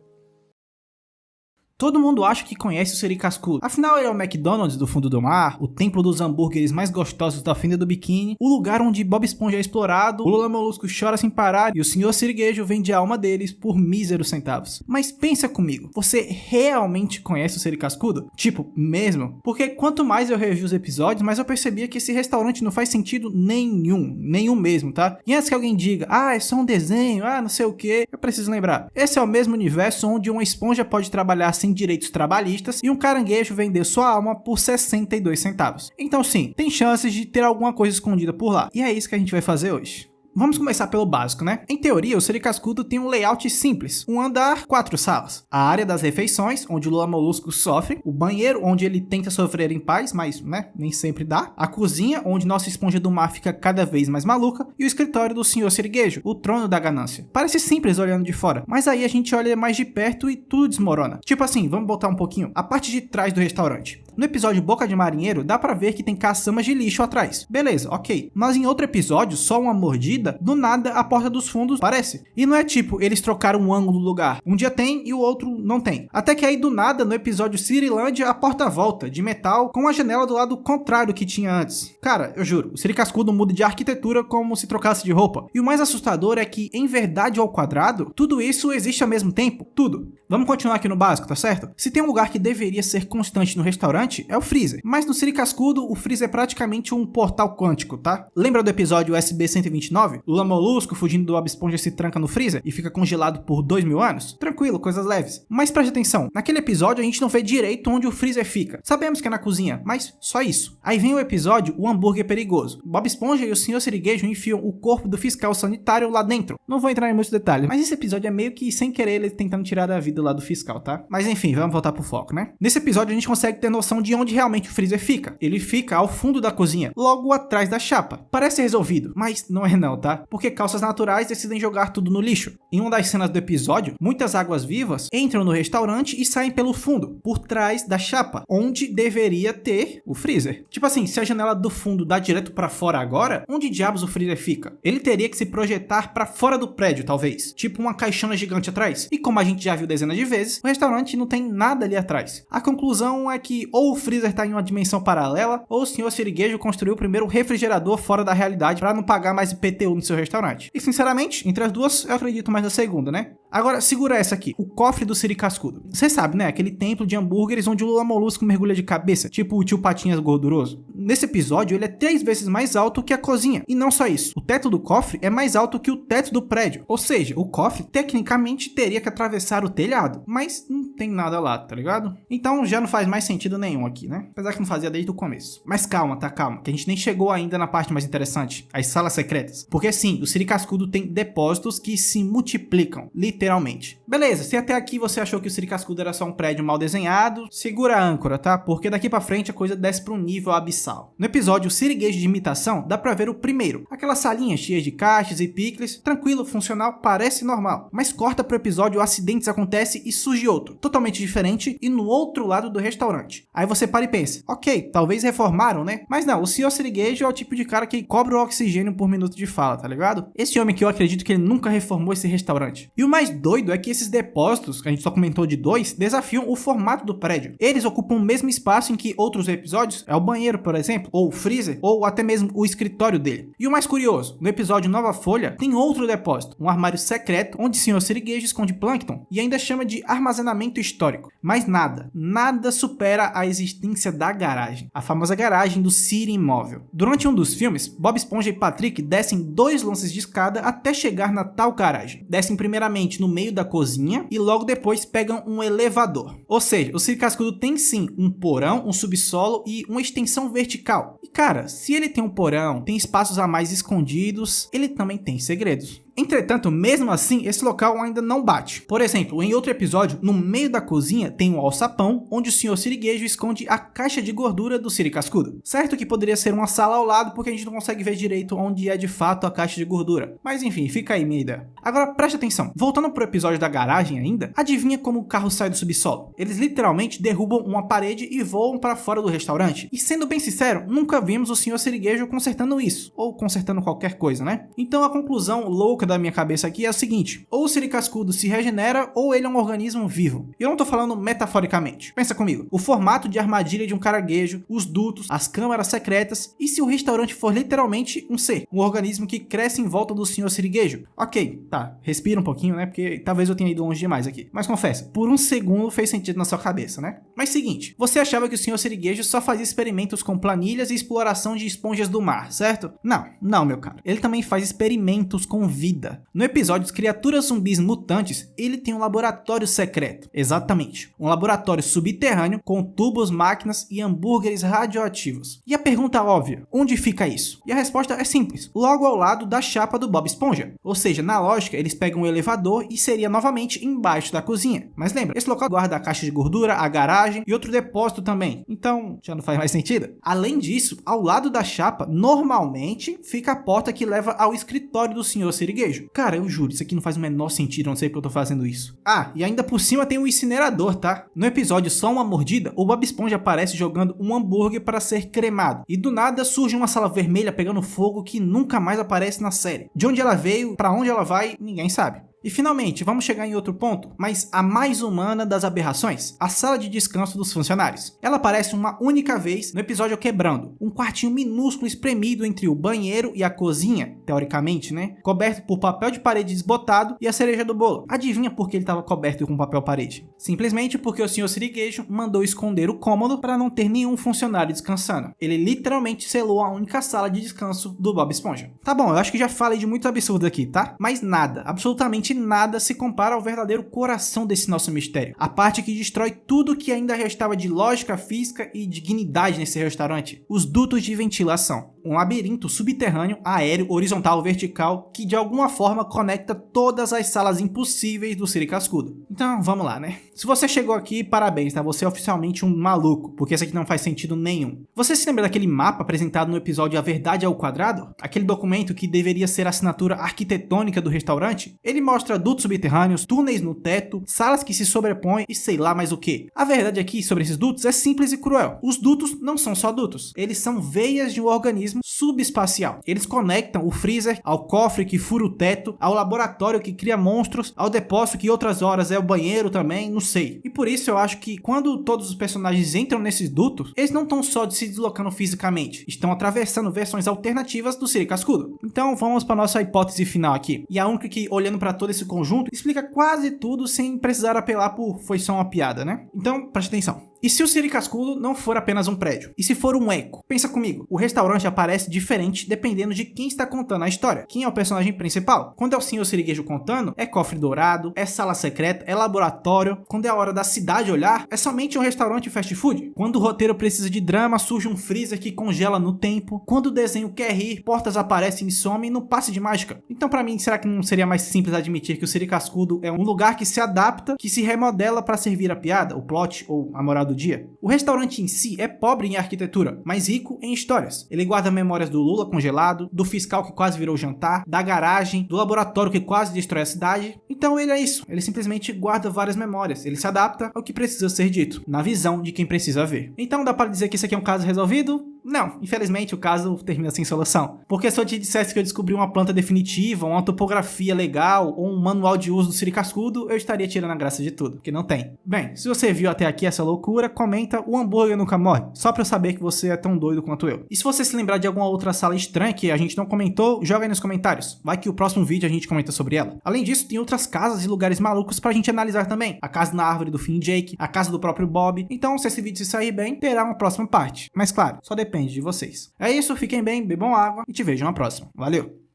Todo mundo acha que conhece o Siri Cascudo. Afinal, ele é o McDonald's do fundo do mar, o templo dos hambúrgueres mais gostosos da fenda do biquíni, o lugar onde Bob Esponja é explorado, o Lula Molusco chora sem parar e o Sr. Siriguejo vende a alma deles por míseros centavos. Mas pensa comigo, você realmente conhece o Siri Cascudo? Tipo, mesmo? Porque quanto mais eu revi os episódios, mais eu percebia que esse restaurante não faz sentido nenhum mesmo, tá? E antes que alguém diga, é só um desenho, não sei o que, eu preciso lembrar. Esse é o mesmo universo onde uma esponja pode trabalhar sem direitos trabalhistas e um caranguejo vender sua alma por 62 centavos. Então sim, tem chances de ter alguma coisa escondida por lá. E é isso que a gente vai fazer hoje. Vamos começar pelo básico, né? Em teoria, o Siri Cascudo tem um layout simples. Um andar, 4 salas. A área das refeições, onde o Lula Molusco sofre. O banheiro, onde ele tenta sofrer em paz, mas, né, nem sempre dá. A cozinha, onde nossa esponja do mar fica cada vez mais maluca. E o escritório do Sr. Siriguejo, o trono da ganância. Parece simples olhando de fora, mas aí a gente olha mais de perto e tudo desmorona. Tipo assim, vamos voltar um pouquinho. A parte de trás do restaurante. No episódio Boca de Marinheiro, dá pra ver que tem caçambas de lixo atrás. Beleza, ok. Mas em outro episódio, só uma mordida, do nada a porta dos fundos aparece. E não é tipo, eles trocaram um ângulo do lugar. Um dia tem e o outro não tem. Até que aí do nada, no episódio Cirilândia, a porta volta, de metal, com a janela do lado contrário que tinha antes. Cara, eu juro, o Siri Cascudo muda de arquitetura como se trocasse de roupa. E o mais assustador é que, em verdade ao quadrado, tudo isso existe ao mesmo tempo. Tudo. Vamos continuar aqui no básico, tá certo? Se tem um lugar que deveria ser constante no restaurante, é o freezer. Mas no Siri Cascudo, o freezer é praticamente um portal quântico, tá? Lembra do episódio USB 129? Lula Molusco fugindo do Bob Esponja se tranca no freezer e fica congelado por 2000 anos? Tranquilo, coisas leves. Mas preste atenção, naquele episódio a gente não vê direito onde o freezer fica. Sabemos que é na cozinha, mas só isso. Aí vem o episódio O Hambúrguer Perigoso. Bob Esponja e o Sr. Siriguejo enfiam o corpo do fiscal sanitário lá dentro. Não vou entrar em muitos detalhes, mas esse episódio é meio que sem querer ele tentando tirar da vida lá do fiscal, tá? Mas enfim, vamos voltar pro foco, né? Nesse episódio a gente consegue ter noção de onde realmente o freezer fica. Ele fica ao fundo da cozinha, logo atrás da chapa. Parece resolvido, mas não é não, tá? Porque calças naturais decidem jogar tudo no lixo. Em uma das cenas do episódio, muitas águas vivas entram no restaurante e saem pelo fundo, por trás da chapa, onde deveria ter o freezer. Tipo assim, se a janela do fundo dá direto pra fora agora, onde diabos o freezer fica? Ele teria que se projetar pra fora do prédio, talvez. Tipo uma caixona gigante atrás. E como a gente já viu dezenas de vezes, o restaurante não tem nada ali atrás. A conclusão é que ou o freezer tá em uma dimensão paralela, ou o Sr. Siriguejo construiu o primeiro refrigerador fora da realidade pra não pagar mais IPTU no seu restaurante. E sinceramente, entre as duas, eu acredito mais na segunda, né? Agora, segura essa aqui, o cofre do Siri Cascudo. Você sabe, né? Aquele templo de hambúrgueres onde o Lula Molusco mergulha de cabeça, tipo o tio Patinhas gorduroso. Nesse episódio, ele é 3 vezes mais alto que a cozinha. E não só isso, o teto do cofre é mais alto que o teto do prédio. Ou seja, o cofre, tecnicamente, teria que atravessar o telhado. Mas não tem nada lá, tá ligado? Então já não faz mais sentido nenhum aqui, né? Apesar que não fazia desde o começo. Mas calma, tá? Calma, que a gente nem chegou ainda na parte mais interessante, as salas secretas. Porque sim, o Siri Cascudo tem depósitos que se multiplicam, literalmente. Beleza, se até aqui você achou que o Siri Cascudo era só um prédio mal desenhado, segura a âncora, tá? Porque daqui pra frente a coisa desce pra um nível abissal. No episódio Siriguejo de Imitação, dá pra ver o primeiro. Aquela salinha cheia de caixas e picles, tranquilo, funcional, parece normal. Mas corta pro episódio Acidentes Acontece e surge outro, totalmente diferente e no outro lado do restaurante. Aí você para e pensa, ok, talvez reformaram, né? Mas não, o Sr. Siriguejo é o tipo de cara que cobra o oxigênio por minuto de fala, tá ligado? Esse homem que eu acredito que ele nunca reformou esse restaurante. E o mais doido é que esses depósitos, que a gente só comentou de 2, desafiam o formato do prédio. Eles ocupam o mesmo espaço em que outros episódios, é o banheiro, por exemplo, ou o freezer, ou até mesmo o escritório dele. E o mais curioso, no episódio Nova Folha, tem outro depósito, um armário secreto, onde o Sr. Siriguejo esconde plâncton e ainda chama de armazenamento histórico. Mas nada supera a existência da garagem, a famosa garagem do Siri Imóvel. Durante um dos filmes, Bob Esponja e Patrick descem 2 lances de escada até chegar na tal garagem. Descem primeiramente no meio da cozinha e logo depois pegam um elevador. Ou seja, o Siri Cascudo tem sim um porão, um subsolo e uma extensão vertical. E cara, se ele tem um porão, tem espaços a mais escondidos, ele também tem segredos. Entretanto, mesmo assim, esse local ainda não bate. Por exemplo, em outro episódio, no meio da cozinha tem um alçapão, onde o Sr. Siriguejo esconde a caixa de gordura do Siri Cascudo. Certo que poderia ser uma sala ao lado, porque a gente não consegue ver direito onde é de fato a caixa de gordura. Mas enfim, fica aí minha ideia. Agora preste atenção, voltando pro episódio da garagem ainda, adivinha como o carro sai do subsolo? Eles literalmente derrubam uma parede e voam para fora do restaurante. E sendo bem sincero, nunca vimos o Sr. Siriguejo consertando isso, ou consertando qualquer coisa, né? Então a conclusão louca louca da minha cabeça aqui é o seguinte: ou o Siri Cascudo se regenera ou ele é um organismo vivo. E eu não tô falando metaforicamente. Pensa comigo, o formato de armadilha de um caranguejo, os dutos, as câmaras secretas, e se o restaurante for literalmente um ser, um organismo que cresce em volta do Sr. Sirigueijo? Ok, tá, respira um pouquinho, né, porque talvez eu tenha ido longe demais aqui. Mas confessa, por um segundo fez sentido na sua cabeça, né? Mas seguinte, você achava que o Sr. Sirigueijo só fazia experimentos com planilhas e exploração de esponjas do mar, certo? Não, meu caro. Ele também faz experimentos com vida. No episódio As Criaturas Zumbis Mutantes, ele tem um laboratório secreto. Exatamente, um laboratório subterrâneo com tubos, máquinas e hambúrgueres radioativos. E a pergunta óbvia, onde fica isso? E a resposta é simples, logo ao lado da chapa do Bob Esponja. Ou seja, na lógica, eles pegam um elevador e seria novamente embaixo da cozinha. Mas lembra, esse local guarda a caixa de gordura, a garagem e outro depósito também. Então, já não faz mais sentido? Além disso, ao lado da chapa, normalmente, fica a porta que leva ao escritório do Sr. Sirigueijo. Cara, eu juro, isso aqui não faz o menor sentido, eu não sei porque eu tô fazendo isso. Ah, e ainda por cima tem o incinerador, tá? No episódio Só Uma Mordida, o Bob Esponja aparece jogando um hambúrguer para ser cremado. E do nada surge uma sala vermelha pegando fogo que nunca mais aparece na série. De onde ela veio, para onde ela vai, ninguém sabe. E finalmente, vamos chegar em outro ponto, mas a mais humana das aberrações, a sala de descanso dos funcionários. Ela aparece uma única vez no episódio Quebrando, um quartinho minúsculo espremido entre o banheiro e a cozinha, teoricamente, né? Coberto por papel de parede desbotado e a cereja do bolo. Adivinha por que ele estava coberto com papel parede? Simplesmente porque o Sr. Sirigueijo mandou esconder o cômodo para não ter nenhum funcionário descansando. Ele literalmente selou a única sala de descanso do Bob Esponja. Tá bom, eu acho que já falei de muito absurdo aqui, tá? Mas nada, absolutamente nada se compara ao verdadeiro coração desse nosso mistério. A parte que destrói tudo que ainda restava de lógica física e dignidade nesse restaurante. Os dutos de ventilação. Um labirinto subterrâneo, aéreo, horizontal, vertical, que de alguma forma conecta todas as salas impossíveis do Siri Cascudo. Então, vamos lá, né? Se você chegou aqui, parabéns, tá? Você é oficialmente um maluco, porque isso aqui não faz sentido nenhum. Você se lembra daquele mapa apresentado no episódio A Verdade ao Quadrado? Aquele documento que deveria ser a assinatura arquitetônica do restaurante? Ele mostra dutos subterrâneos, túneis no teto, salas que se sobrepõem e sei lá mais o que. A verdade aqui sobre esses dutos é simples e cruel. Os dutos não são só dutos, eles são veias de um organismo subespacial. Eles conectam o freezer ao cofre que fura o teto, ao laboratório que cria monstros, ao depósito que outras horas é o banheiro também, não sei. E por isso eu acho que quando todos os personagens entram nesses dutos, eles não estão só se deslocando fisicamente, estão atravessando versões alternativas do Siri Cascudo. Então vamos para nossa hipótese final aqui. E a única que, olhando para todo esse conjunto, explica quase tudo sem precisar apelar por foi só uma piada, né? Então preste atenção. E se o Siri Cascudo não for apenas um prédio? E se for um eco? Pensa comigo, o restaurante aparece diferente dependendo de quem está contando a história. Quem é o personagem principal? Quando é o Sr. Sirigueijo contando, é cofre dourado, é sala secreta, é laboratório. Quando é a hora da cidade olhar, é somente um restaurante fast food. Quando o roteiro precisa de drama, surge um freezer que congela no tempo. Quando o desenho quer rir, portas aparecem e somem no passe de mágica. Então pra mim, será que não seria mais simples admitir que o Siri Cascudo é um lugar que se adapta, que se remodela para servir a piada, o plot ou a moral do dia? O restaurante em si é pobre em arquitetura, mas rico em histórias. Ele guarda memórias do Lula congelado, do fiscal que quase virou jantar, da garagem, do laboratório que quase destrói a cidade. Então ele é isso, ele simplesmente guarda várias memórias, ele se adapta ao que precisa ser dito, na visão de quem precisa ver. Então dá para dizer que isso aqui é um caso resolvido? Não, infelizmente o caso termina sem solução. Porque se eu te dissesse que eu descobri uma planta definitiva, uma topografia legal ou um manual de uso do Siri Cascudo, eu estaria tirando a graça de tudo, porque não tem. Bem, se você viu até aqui essa loucura, comenta o hambúrguer nunca morre, só pra eu saber que você é tão doido quanto eu. E se você se lembrar de alguma outra sala estranha que a gente não comentou, joga aí nos comentários. Vai que o próximo vídeo a gente comenta sobre ela. Além disso, tem outras casas e lugares malucos pra gente analisar também. A casa na árvore do Finn Jake, a casa do próprio Bob. Então, se esse vídeo se sair bem, terá uma próxima parte. Mas claro, só depende de vocês. É isso, fiquem bem, bebam água e te vejo na próxima. Valeu!